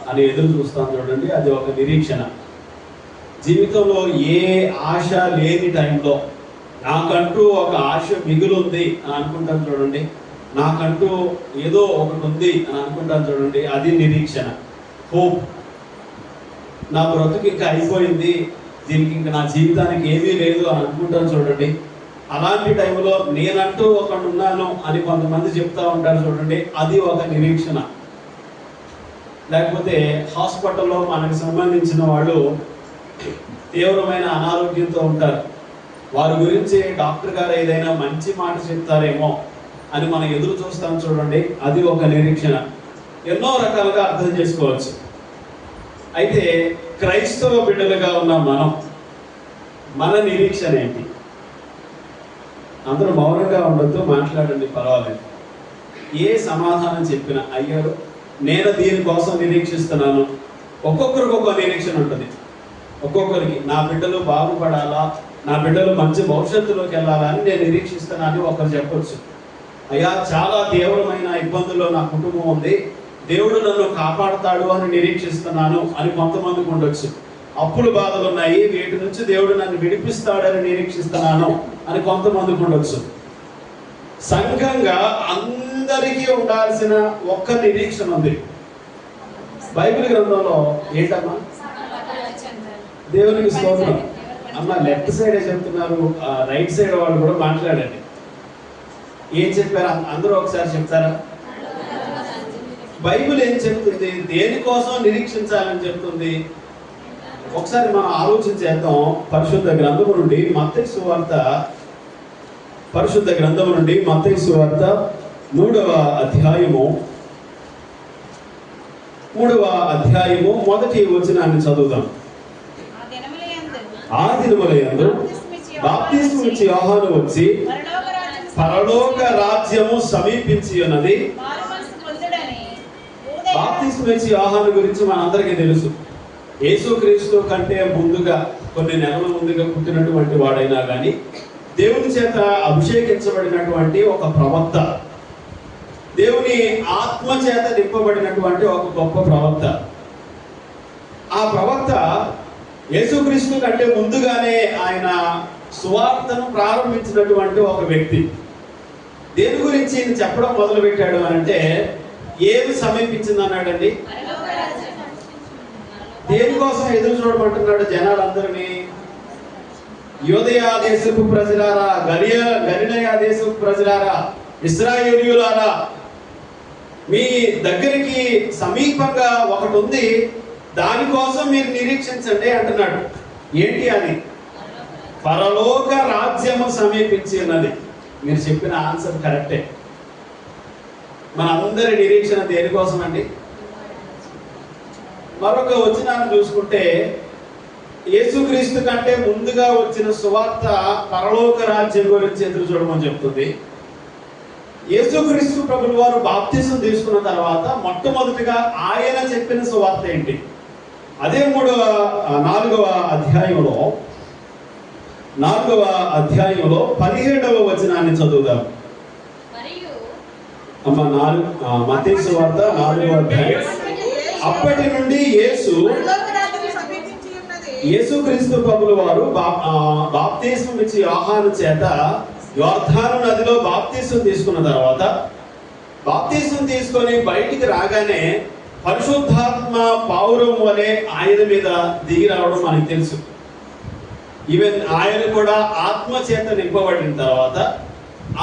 అని ఎదురు చూస్తాను చూడండి, అది ఒక నిరీక్షణ. జీవితంలో ఏ ఆశ లేని టైంలో నాకంటూ ఒక ఆశ మిగులుంది అని అనుకుంటాను చూడండి, నాకంటూ ఏదో ఒకటి ఉంది అని అనుకుంటాను చూడండి, అది నిరీక్షణ, హోప్. నా బ్రతుకు ఇంకా అయిపోయింది, దీనికి ఇంకా నా జీవితానికి ఏమీ లేదు అని అనుకుంటాను చూడండి. అలాంటి టైంలో నేనంటూ ఒకడు ఉన్నాను అని కొంతమంది చెప్తా ఉంటారు చూడండి, అది ఒక నిరీక్షణ. లేకపోతే హాస్పిటల్లో మనకు సంబంధించిన వాళ్ళు తీవ్రమైన అనారోగ్యంతో ఉంటారు, వారి గురించి డాక్టర్ గారు ఏదైనా మంచి మాట చెప్తారేమో అని మనం ఎదురు చూస్తాం చూడండి, అది ఒక నిరీక్షణ. ఎన్నో రకాలుగా అర్థం చేసుకోవచ్చు. అయితే క్రైస్తవ బిడ్డలుగా ఉన్న మన నిరీక్షణ ఏంటి? అందరూ మౌనంగా ఉండొద్దు, మాట్లాడండి, పర్వాలేదు. ఏ సమాధానం చెప్పినా అయ్యారు నేను దీనికోసం నిరీక్షిస్తున్నాను. ఒక్కొక్కరికి ఒక్కో నిరీక్షణ ఉంటుంది. ఒక్కొక్కరికి నా బిడ్డలు బాగుపడాలా, నా బిడ్డలు మంచి భవిష్యత్తులోకి వెళ్ళాలా అని నేను నిరీక్షిస్తున్నానని ఒకరు చెప్పొచ్చు. అయ్యా చాలా తీవ్రమైన ఇబ్బందుల్లో నా కుటుంబం ఉంది, దేవుడు నన్ను కాపాడుతాడు అని నిరీక్షిస్తున్నాను అని కొంతమందికి ఉండొచ్చు. అప్పులు బాధలు ఉన్నాయి, వీటి నుంచి దేవుడు నన్ను విడిపిస్తాడని నిరీక్షిస్తున్నాను అని కొంతమందికి ఉండొచ్చు. సంఘంగా అందరికీ ఉండాల్సిన ఒక్క నిరీక్షణ ఉంది బైబిల్ గ్రంథంలో. ఏంటమ్మా? దేవునికి స్తోత్రం. అమ్మ లెఫ్ట్ సైడే చెప్తున్నారు, రైట్ సైడ్ వాళ్ళు కూడా మాట్లాడండి. ఏం చెప్పారు అందరూ ఒకసారి చెప్తారా? బైబిల్ ఏం చెప్తుంది, దేనికోసం నిరీక్షించాలని చెప్తుంది? ఒకసారి మనం ఆలోచించేద్దాం. పరిశుద్ధ గ్రంథము నుండి మత్తయి సువార్త, పరిశుద్ధ గ్రంథము నుండి మత్తయి సువార్త 3వ అధ్యాయము 1వ వచనాన్ని చదువుదాం. ఆ దినములయందు బాప్తిస్మము ఇచ్చి యోహాను వచ్చి పరలోక రాజ్యము సమీపించి ఉన్నది. బాప్తిస్మము ఇచ్చి యోహాను గురించి మనందరికీ తెలుసు. యేసుక్రీస్తు కంటే ముందుగా, కొన్ని నెలల ముందుగా పుట్టినటువంటి వాడైనా కానీ దేవుని చేత అభిషేకించబడినటువంటి ఒక ప్రవక్త, దేవుని ఆత్మ చేత నింపబడినటువంటి ఒక గొప్ప ప్రవక్త. ఆ ప్రవక్త యేసుక్రీస్తు కంటే ముందుగానే ఆయన సువార్తను ప్రారంభించినటువంటి ఒక వ్యక్తి. దేని గురించి చెప్పడం మొదలు పెట్టాడు అంటే, ఏది సమీపించింది అన్నాడండి? దేనికోసం ఎదురు చూడమంటున్నాడు జనాలందరినీ? యూదయా దేశపు ప్రజలారా, గలిలయ దేశపు ప్రజలారా, ఇశ్రాయేలీయులారా, మీ దగ్గరికి సమీపంగా ఒకటి ఉంది, దానికోసం మీరు నిరీక్షించండి అంటున్నాడు. ఏంటి అది? పరలోక రాజ్యము సమీపించి ఉన్నది. మీరు చెప్పిన ఆన్సర్ కరెక్టే. మన అందరి నిరీక్షణ దేనికోసం అండి? మరొక వచనాన్ని చూసుకుంటే, యేసుక్రీస్తు కంటే ముందుగా వచ్చిన సువార్త పరలోక రాజ్యం గురించి ఎదురు చూడమని చెప్తుంది. యేసుక్రీస్తు ప్రభుల వారు బాప్తిసం తీసుకున్న తర్వాత మొట్టమొదటిగా ఆయన చెప్పిన సువార్త ఏంటి? అదే 4వ అధ్యాయంలో 17వ వచనాన్ని చదువుదాం. అమ్మ మత్తయి సువార్త 4వ అధ్యాయం. అప్పటి నుండి యేసుక్రీస్తు ప్రభుల వారు బాప్తిస్మం ఇచ్చి యోహాను చేత యోర్దాను నదిలో బాప్తిస్మం తీసుకున్న తర్వాత, బాప్తిస్మం తీసుకొని బయటికి రాగానే పరిశుద్ధాత్మ పౌరం వలె ఆయన మీద దిగి రావడం మనకు తెలుసు. ఈవెన్ ఆయన కూడా ఆత్మ చేత నింపబడిన తర్వాత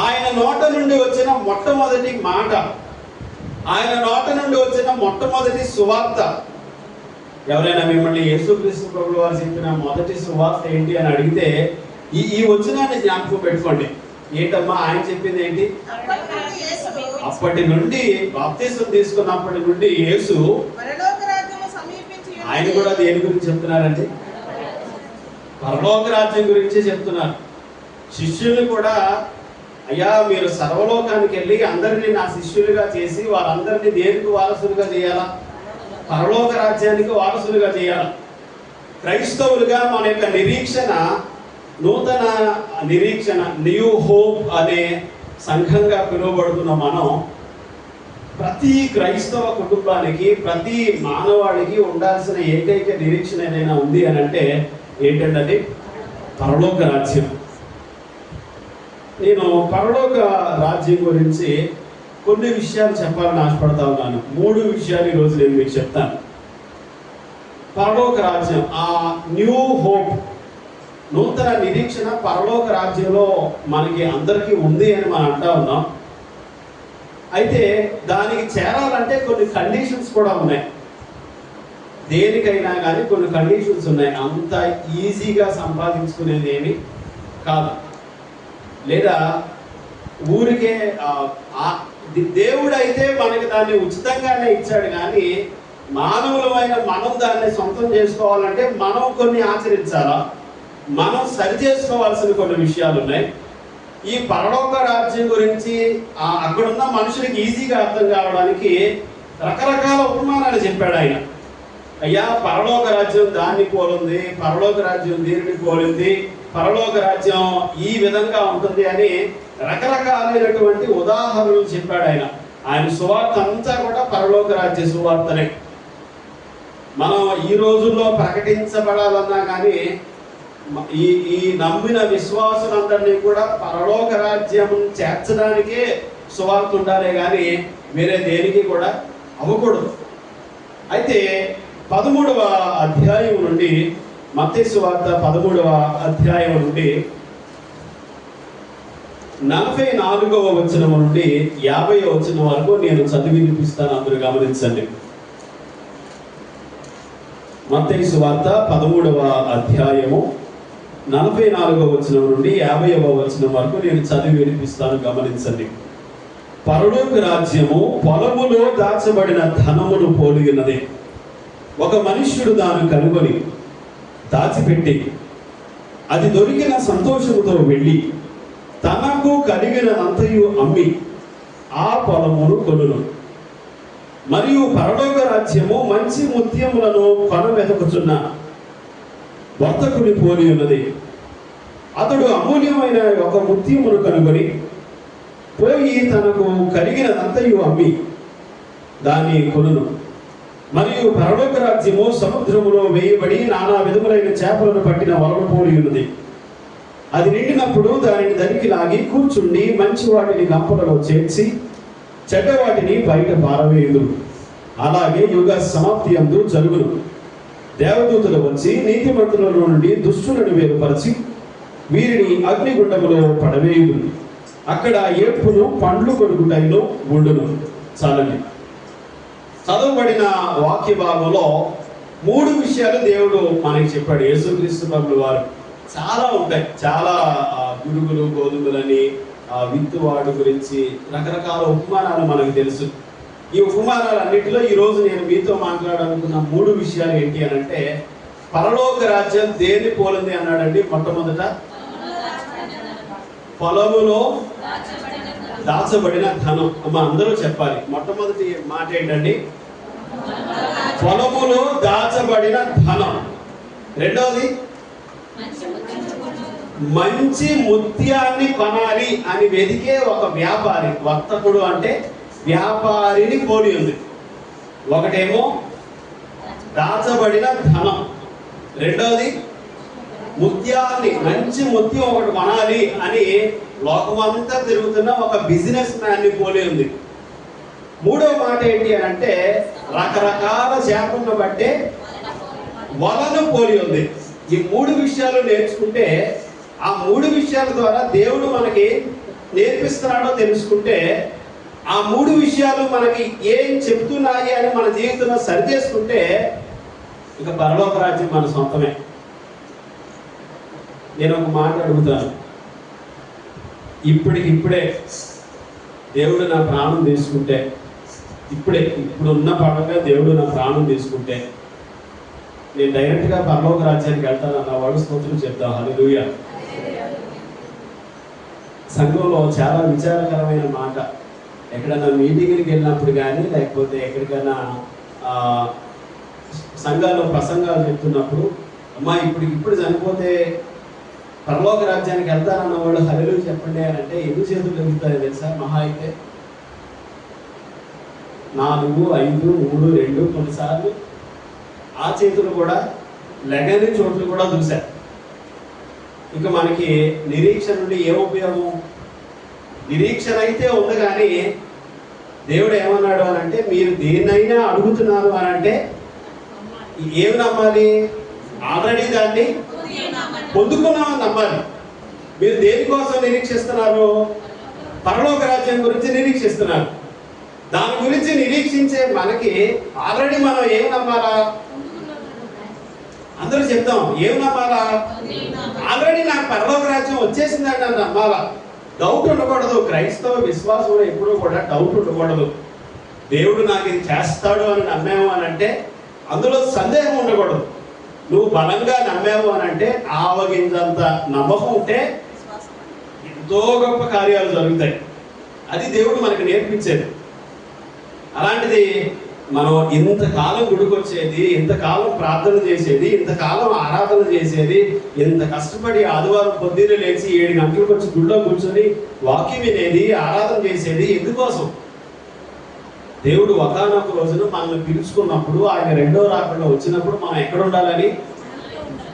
ఆయన నోట నుండి వచ్చిన మొట్టమొదటి మాట, ఆయన నోట నుండి వచ్చిన మొట్టమొదటి సువార్త. ఎవరైనా మిమ్మల్ని యేసుక్రీస్తు ప్రభువు వారు చెప్పిన మొదటి సువార్త ఏంటి అని అడిగితే ఈ వచనాన్ని జ్ఞాపకం పెట్టుకోండి. ఏంటమ్మా ఆయన చెప్పింది ఏంటి? అప్పటి నుండి బాప్తిసం తీసుకున్నప్పటి నుండి యేసు, ఆయన కూడా దేని గురించి చెప్తున్నారండి? పరలోక రాజ్యం గురించి చెప్తున్నారు. శిష్యులు కూడా, అయ్యా మీరు సర్వలోకానికి వెళ్ళి అందరినీ నా శిష్యులుగా చేసి వారందరినీ దేనికి వారసులుగా చేయాలా? పరలోక రాజ్యానికి వారసులుగా చేయాలి. క్రైస్తవులుగా మన యొక్క నిరీక్షణ, నూతన నిరీక్షణ, న్యూ హోప్ అనే సంఘంగా పిలువబడుతున్న మనం ప్రతి క్రైస్తవ కుటుంబానికి, ప్రతి మానవాళికి ఉండాల్సిన ఏకైక నిరీక్షణ ఏదైనా ఉంది అని అంటే ఏంటంటే అది పరలోక రాజ్యం. నేను పరలోక రాజ్యం గురించి కొన్ని విషయాలు చెప్పాలని ఆశపడతా ఉన్నాను. 3 విషయాలు ఈరోజు నేను మీకు చెప్తాను. పరలోక రాజ్యం, ఆ న్యూ హోప్, నూతన నిరీక్షణ పరలోక రాజ్యంలో మనకి అందరికీ ఉంది అని మనం అంటా ఉన్నాం. అయితే దానికి చేరాలంటే కొన్ని కండిషన్స్ కూడా ఉన్నాయి. దేనికైనా కానీ కొన్ని కండిషన్స్ ఉన్నాయి. అంత ఈజీగా సంపాదించుకునేది ఏమి కాదు. లేదా ఊరికే దేవుడు అయితే మనకి దాన్ని ఉచితంగానే ఇచ్చాడు, కానీ మానవులమైన మనం దాన్ని సొంతం చేసుకోవాలంటే మనం కొన్ని ఆచరించాలా, మనం సరి చేసుకోవాల్సిన కొన్ని విషయాలు ఉన్నాయి. ఈ పరలోక రాజ్యం గురించి అక్కడున్న మనుషులకి ఈజీగా అర్థం కావడానికి రకరకాల ఉపమానాలు చెప్పాడు ఆయన. అయ్యా, పరలోక రాజ్యం దాన్ని పోలింది, పరలోక రాజ్యం దీనిని పోలింది, పరలోక రాజ్యం ఈ విధంగా ఉంటుంది అని రకరకాలైనటువంటి ఉదాహరణలు చెప్పాడు ఆయన. ఆయన సువార్త అంతా కూడా పరలోక రాజ్య సువార్తనే. మనం ఈ రోజుల్లో ప్రకటించబడాలన్నా కానీ ఈ నమ్మిన విశ్వాసులందరినీ కూడా పరలోక రాజ్యం చేర్చడానికే సువార్త ఉండాలే కానీ వేరే దేనికి కూడా అవ్వకూడదు. అయితే 13వ అధ్యాయం నుండి, మత్తయి సువార్త 13వ అధ్యాయం నుండి 44వ వచనం నుండి 50వ వచనం వరకు నేను చదివి వినిపిస్తాను, అందరూ గమనించండి. మత్తయి సువార్త 13వ అధ్యాయము 44వ వచనం నుండి 50వ వచనం వరకు నేను చదివి వినిపిస్తాను, గమనించండి. పరలోక రాజ్యము పొలములో దాచబడిన ధనమును పోలి ఉన్నది. ఒక మనుష్యుడు దాన్ని కనుగొని దాచిపెట్టి అది దొరికిన సంతోషముతో వెళ్ళి తనకు కలిగినంతయు అమ్మి ఆ పొలమును కొనును. మరియు పరలోక రాజ్యము మంచి ముత్యములను కొనవెతుకుచున్న వర్తకుని పోలి ఉన్నది. అతడు అమూల్యమైన ఒక ముత్యమును కనుగొని పోయి తనకు కలిగినంతయు అమ్మి దాన్ని కొనును. మరియు పరలోక రాజ్యము సముద్రములో వేయబడి నానా విధములైన చేపలను పట్టిన వలను పోలి ఉన్నది. అది నిండినప్పుడు దానిని దరికి లాగి కూర్చుండి మంచి వాటిని గంపలలో చేర్చి చెడ్డ వాటిని బయట పారవేయుదురు. అలాగే యుగ సమాప్తి యందు జరుగును. దేవదూతలు వచ్చి నీతిమంతులలో నుండి దుష్టులను వేరుపరచి వీరిని అగ్నిగుండములో పడవేయుదురు. అక్కడ ఏడ్పును పండ్లు కొనుగుటైను ఉండును. చాలండి. చదవబడిన వాక్య భాగంలో 3 విషయాలు దేవుడు మనకి చెప్పాడు. యేసుక్రీస్తు ప్రభువు వారు చాలా ఉంటాయి, చాలా గురుగులు గోధుమలని, విత్తువాడు గురించి రకరకాల ఉపమానాలు మనకు తెలుసు. ఈ ఉపమానాలన్నింటిలో ఈరోజు నేను మీతో మాట్లాడాలనుకున్న 3 విషయాలు ఏంటి అని అంటే, పరలోక రాజ్యం దేన్ని పోలింది అన్నాడండి. మొట్టమొదట పొలములో దాచబడిన ధనం. అమ్మ అందరూ చెప్పాలి. మొట్టమొదటి మాట ఏంటండి? పొలములో దాచబడిన ధనం. రెండవది మంచి ముత్యాన్ని కొనాలి అని వెతికే ఒక వ్యాపారి. వర్తకుడు అంటే వ్యాపారిని పోలి ఉంది. ఒకటేమో దాచబడిన ధనం, రెండవది ముత్యాన్ని, మంచి ముత్యం ఒకటి కొనాలి అని లోకమంతా తిరుగుతున్న ఒక బిజినెస్ మ్యాన్ని పోలి ఉంది. 3వ మాట ఏంటి అని అంటే, రకరకాల చేపలను బట్టే వలను పోలి ఉంది. ఈ 3 విషయాలు నేర్చుకుంటే, ఆ 3 విషయాల ద్వారా దేవుడు మనకి నేర్పిస్తున్నాడో తెలుసుకుంటే, ఆ 3 విషయాలు మనకి ఏం చెప్తున్నాయి అని మన జీవితంలో సరి చేసుకుంటే ఇక పరలోక రాజ్యం మన సొంతమే. నేను ఒక మాట అడుగుతాను. ఇప్పుడే దేవుడు నా ప్రాణం తీసుకుంటే, ఇప్పుడున్న పడంగా దేవుడు నా ప్రాణం తీసుకుంటే నేను డైరెక్ట్గా పరలోక రాజ్యానికి వెళ్తాను అన్నవాడు స్తోత్రం చెప్తాం. హల్లెలూయా. సంఘంలో చాలా విచారకరమైన మాట. ఎక్కడైనా మీటింగ్కి వెళ్ళినప్పుడు కానీ, లేకపోతే ఎక్కడికైనా సంఘాల్లో ప్రసంగాలు చెప్తున్నప్పుడు, అమ్మా ఇప్పుడు చనిపోతే పరలోక రాజ్యానికి వెళ్తానన్న వాళ్ళు హల్లెలూయా చెప్పండి అని అంటే ఎన్ని చేతులు ఎగుతాయో తెలుసా? మహా అయితే 4, 5, 3, 2 కొన్నిసార్లు ఆ చేతులు కూడా లెగని చోట్లు కూడా చూశారు. ఇక మనకి నిరీక్షణ నుండి ఏ ఉపయోగం? నిరీక్షణ అయితే ఉంది, కానీ దేవుడు ఏమన్నాడు అని అంటే, మీరు దేన్నైనా అడుగుతున్నారు అని అంటే ఏమి నమ్మాలి? ఆల్రెడీ దాన్ని పొందుకున్నామని నమ్మాలి. మీరు దేనికోసం నిరీక్షిస్తున్నారు? పరలోక రాజ్యం గురించి నిరీక్షిస్తున్నారు. దాని గురించి నిరీక్షించే మనకి ఆల్రెడీ మనం ఏం నమ్మాలా? అందరూ చెప్తాం, ఏం నమ్మాలా? ఆల్రెడీ నాకు పరలోక రాజ్యం వచ్చేసిందని నన్ను నమ్మాలా. డౌట్ ఉండకూడదు. క్రైస్తవ విశ్వాసంలో ఎప్పుడూ కూడా డౌట్ ఉండకూడదు. దేవుడు నాకు ఇది చేస్తాడు అని నమ్మాము అని అంటే అందులో సందేహం ఉండకూడదు. నువ్వు బలంగా నమ్మావు అని అంటే ఆవగింజంత నమ్మకం ఉంటే ఎంతో గొప్ప కార్యాలు జరుగుతాయి. అది దేవుడు మనకు నేర్పించేది. అలాంటిది మనం ఇంతకాలం గుడికొచ్చేది, ఇంతకాలం ప్రార్థన చేసేది, ఇంతకాలం ఆరాధన చేసేది, ఇంత కష్టపడి ఆదివారం పొద్దున్నే లేచి 7 గంటలకు వచ్చి గుడిలో కూర్చొని వాక్యం వినేది, ఆరాధన చేసేది ఎందుకోసం? దేవుడు ఒకానొక రోజున మనల్ని పిలుచుకున్నప్పుడు, ఆయన రెండో రాకడలో వచ్చినప్పుడు మనం ఎక్కడ ఉండాలని?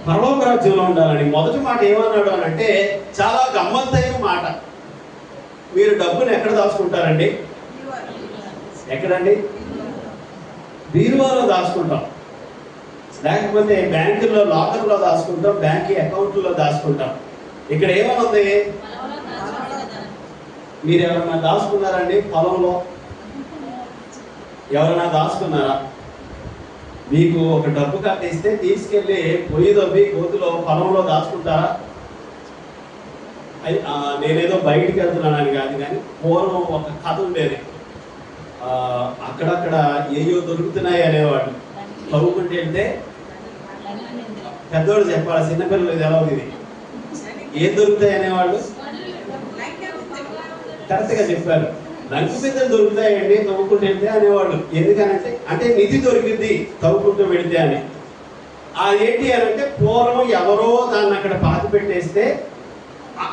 పరలోక రాజ్యంలో ఉండాలని. మొదటి మాట ఏమన్నాడు అని అంటే చాలా గమ్మత్తైన మాట. మీరు డబ్బుని ఎక్కడ దాచుకుంటారండి? ఎక్కడండి? బీరువాలో దాచుకుంటాం, లేకపోతే బ్యాంకుల్లో లాకర్లో దాచుకుంటాం, బ్యాంక్ అకౌంట్లో దాచుకుంటాం. ఇక్కడ ఏమనుంది? మీరు ఎవరన్నా దాచుకున్నారండి? పొలంలో ఎవరైనా దాచుకున్నారా? మీకు ఒక డబ్బు కట్టేస్తే తీసుకెళ్ళి పొయ్యి దొబ్బి గోతులో పొలంలో దాచుకుంటారా? నేనేదో బయటికి వెళ్తున్నానని కాదు, కానీ పూర్వం ఒక కథ ఉండేది. అక్కడక్కడ ఏయో దొరుకుతున్నాయి అనేవాడు. చదువుకుంటూ వెళ్తే పెద్దోడు చెప్పాలి, చిన్నపిల్లలు ఇది ఎలా ఉంది, ఏం దొరుకుతాయి అనేవాళ్ళు. కరెక్ట్గా చెప్పారు. లంక పెద్దలు దొరుకుతాయండి తవ్వుకుంటూ వెళ్తే అనేవాళ్ళు. ఎందుకనంటే అంటే నిధి దొరికింది తవ్వుకుంటూ వెళితే అని. ఏంటి అని అంటే పూర్వం ఎవరో దాన్ని అక్కడ పాతి పెట్టేస్తే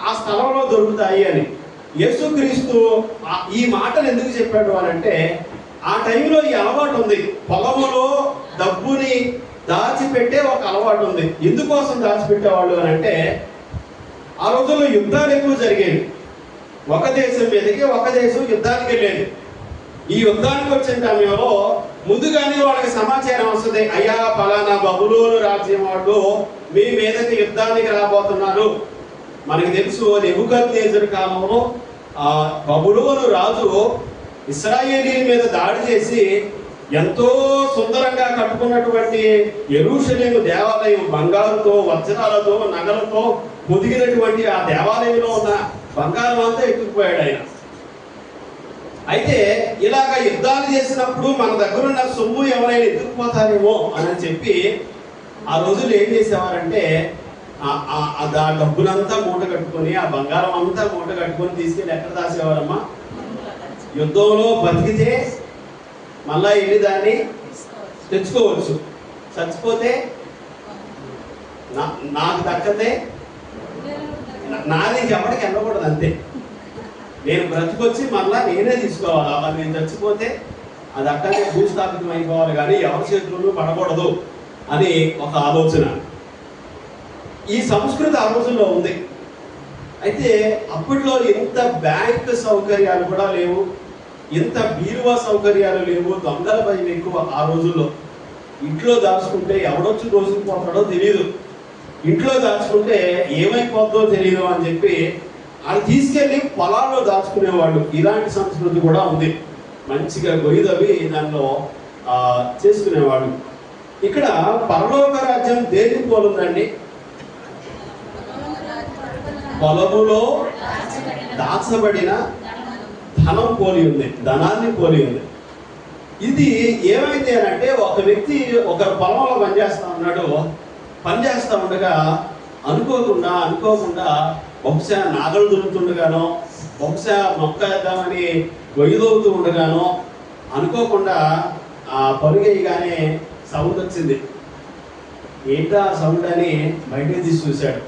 ఆ స్థలంలో దొరుకుతాయి అని. యేసుక్రీస్తు ఈ మాటలు ఎందుకు చెప్పాడు అని అంటే ఆ టైంలో ఈ అలవాటు ఉంది. పొలంలో డబ్బుని దాచిపెట్టే ఒక అలవాటు ఉంది. ఎందుకోసం దాచిపెట్టేవాళ్ళు అని అంటే ఆ రోజుల్లో యుద్ధాలు ఎక్కువ జరిగేవి. ఒక దేశం మీదకి ఒక దేశం యుద్ధానికి వెళ్ళేది. ఈ యుద్ధానికి వచ్చిన సమయంలో ముందుగానే వాళ్ళకి సమాచారం వస్తుంది, అయ్యా ఫలానా బబులోను రాజ్యం వాళ్ళు మీ మీదకి యుద్ధానికి రాబోతున్నారు. మనకి తెలుసు నెబుకద్నెజరు కాలంలో బబులోను రాజు ఇశ్రాయేలీయుల మీద దాడి చేసి ఎంతో సుందరంగా కట్టుకున్నటువంటి యెరూషలేము దేవాలయం బంగారుతో, వజ్రాలతో, నగలతో పొదిగినటువంటి ఆ దేవాలయంలో ఉన్న బంగారం అంతా ఎత్తుకుపోయాడు ఆయన. అయితే ఇలాగ యుద్ధాలు చేసినప్పుడు మన దగ్గర ఉన్న సొమ్ము ఎవరైనా ఎత్తుకుపోతారేమో అని చెప్పి ఆ రోజులు ఏం చేసేవారంటే ఆ డబ్బులంతా మూట కట్టుకొని, ఆ బంగారం అంతా మూట కట్టుకొని తీసుకెళ్ళి ఎక్కడ దాసేవారమ్మా? యుద్ధంలో బతికితే మళ్ళా వెళ్ళి దాన్ని తెచ్చుకోవచ్చు, చచ్చిపోతే నాకు దక్కదే, నాది ఎవరికి వెళ్ళకూడదు, అంతే. నేను బ్రతికొచ్చి మళ్ళా నేనే తీసుకోవాలి. అలా నేను చచ్చిపోతే అది అక్కడే భూస్థాపితం అయిపోవాలి, కానీ ఎవరి చేతుల్లో పడకూడదు అని ఒక ఆలోచన. ఈ సంస్కృతి ఆ రోజుల్లో ఉంది. అయితే అప్పట్లో ఇంత బ్యాంక్ సౌకర్యాలు కూడా లేవు, ఇంత బీరువా సౌకర్యాలు లేవు, దొంగల భయం ఎక్కువ ఆ రోజుల్లో. ఇంట్లో దాచుకుంటే ఎవడొచ్చి రోజుకుపోతాడో తెలియదు, ఇంట్లో దాచుకుంటే ఏమైపోతుందో తెలియదు అని చెప్పి అది తీసుకెళ్ళి పొలాల్లో దాచుకునేవాళ్ళు. ఇలాంటి సంస్కృతి కూడా ఉంది. మంచిగా గొయ్యిదవి దానిలో చేసుకునేవాళ్ళు. ఇక్కడ పరలోక రాజ్యం దేనికి పోలుందండి? పొలములో దాచబడిన ధనం పోలి ఉంది, ధనాన్ని పోలి ఉంది. ఇది ఏమైంది అని అంటే ఒక వ్యక్తి ఒక పొలంలో పనిచేస్తూ ఉండగా అనుకోకుండా బహుశా నాగలు దొరుకుతుండగానో, బహుశా మొక్క వేద్దామని గొయ్యిదవుతూ ఉండగానో అనుకోకుండా ఆ పరుగేయగానే సౌండ్ వచ్చింది. ఏంటా సౌండ్ అని బయటకు తీసి చూశాడు.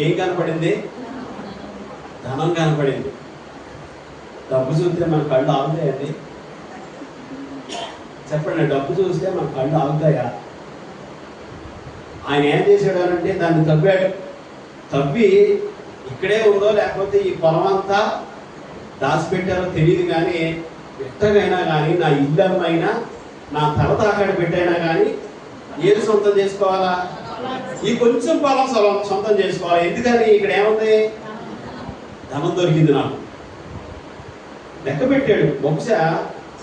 ఏం కనపడింది? ధనం కనపడింది. డబ్బు చూస్తే మన కళ్ళు ఆగుతాయండి. చెప్పండి, డబ్బు చూస్తే మన కళ్ళు ఆగుతాయా? ఆయన ఏం చేశాడు అంటే దాన్ని తవ్వాడు. తవ్వి ఇక్కడే ఉందో లేకపోతే ఈ పొలం అంతా దాచిపెట్టారో తెలియదు, కానీ ఎట్టగైనా కానీ నా ఇల్లు అమ్మైనా నా తల తాకాడు పెట్టైనా కానీ ఏది సొంతం చేసుకోవాలా? ఈ కొంచెం పొలం సొంతం చేసుకోవాలి. ఎందుకని? ఇక్కడ ఏముంది? ధనం దొరికింది. నాకు లెక్క పెట్టాడు. బహుశా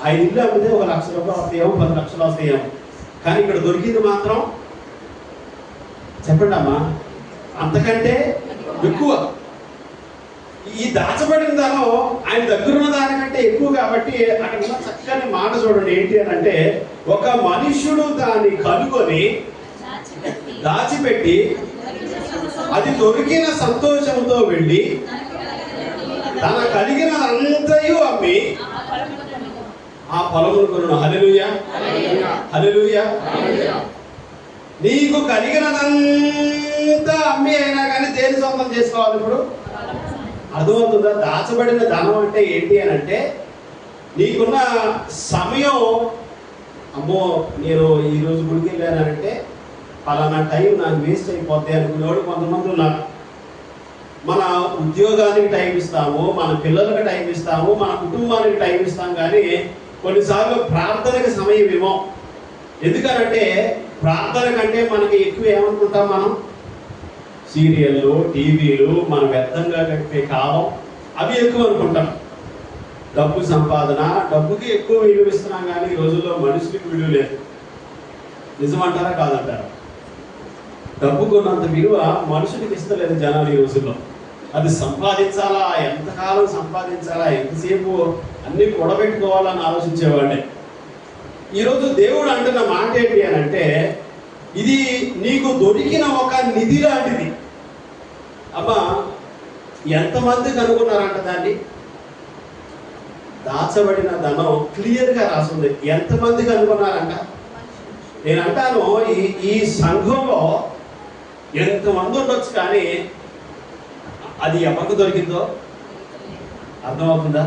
ఆ ఇల్లు అమ్మితే 1 లక్ష రూపాయలు వస్తాయేమో, 10 లక్షలు వస్తాయేమో, కానీ ఇక్కడ దొరికింది మాత్రం చెప్పండి అమ్మా అంతకంటే ఎక్కువ. ఈ దాచబడిన ధనం ఆయన దగ్గర ఉన్న దానికంటే ఎక్కువ. కాబట్టి అక్కడ ఉన్న చక్కని మాట చూడండి, ఏంటి అని అంటే, ఒక మనుష్యుడు దాన్ని కనుగొని దాచిపెట్టి అది దొరికిన సంతోషంతో వెళ్ళి తన కలిగిన అంతయు అమ్మి ఆ పొలమును కొనును. హల్లెలూయా, హల్లెలూయా. నీకు కలిగినదంతా అమ్మి అయినా కానీ దేని సొంతం చేసుకోవాలి? ఇప్పుడు అర్థమవుతుందా? దాచబడిన ధనం అంటే ఏంటి అని అంటే, నీకున్న సమయం, అమ్మో నేను ఈరోజు గుడికి వెళ్ళానంటే పలానా టైం నాకు వేస్ట్ అయిపోతాయి అనుకునేవాడు కొంతమంది ఉన్నారు. మన ఉద్యోగానికి టైం ఇస్తాము, మన పిల్లలకి టైం ఇస్తాము, మన కుటుంబానికి టైం ఇస్తాం, కానీ కొన్నిసార్లు ప్రార్థనకి సమయం ఇవ్వం. ఎందుకనంటే ప్రార్థన కంటే మనకి ఎక్కువ ఏమనుకుంటాం మనం? సీరియళ్ళు, టీవీలు, మన వ్యర్థంగా గడిపే కాలం, అవి ఎక్కువ అనుకుంటాం. డబ్బు సంపాదన, డబ్బుకి ఎక్కువ విలువ ఇస్తున్నాం, కానీ ఈ రోజుల్లో మనుషులకి విలువ లేదు. నిజమంటారా కాదంటారా? డబ్బుకు ఉన్నంత విలువ మనుషులకి ఇస్తలేదు జనాలు ఈ రోజుల్లో. అది సంపాదించాలా, ఎంతకాలం సంపాదించాలా, ఎంతసేపు అన్ని కూడబెట్టుకోవాలని ఆలోచించేవాళ్ళే. ఈరోజు దేవుడు అంటున్న మాట ఏంటి అని అంటే, ఇది నీకు దొరికిన ఒక నిధి లాంటిది. అమ్మా ఎంతమంది కనుగొన్నారంట దాన్ని? దాచబడిన ధనం క్లియర్గా రాస్తుంది. ఎంతమంది కనుగొన్నారంట? నేను అంటాను, ఈ సంఘంలో ఎంతమంది ఉండొచ్చు, కానీ అది ఎవరికి దొరికిందో అర్థమవుతుందా?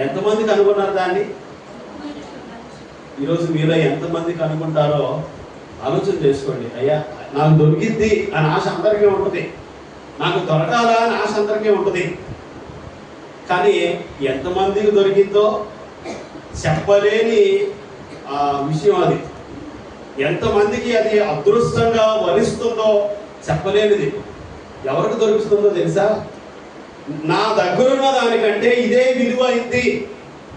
ఎంతమంది కనుగొన్నారు దాన్ని? ఈరోజు మీలో ఎంతమంది కనుగొంటారో ఆలోచన చేసుకోండి. అయ్యా నాకు దొరికింది అని ఆశ అందరికీ ఉంటుంది, నాకు దొరకాలా అని ఆశ అందరికీ ఉంటుంది, కానీ ఎంతమందికి దొరికిందో చెప్పలేని విషయం అది. ఎంతమందికి అది అదృష్టంగా వరిస్తుందో చెప్పలేనిది. ఎవరికి దొరుకుతుందో తెలుసా? నా దగ్గరున్న దానికంటే ఇదే విలువైంది.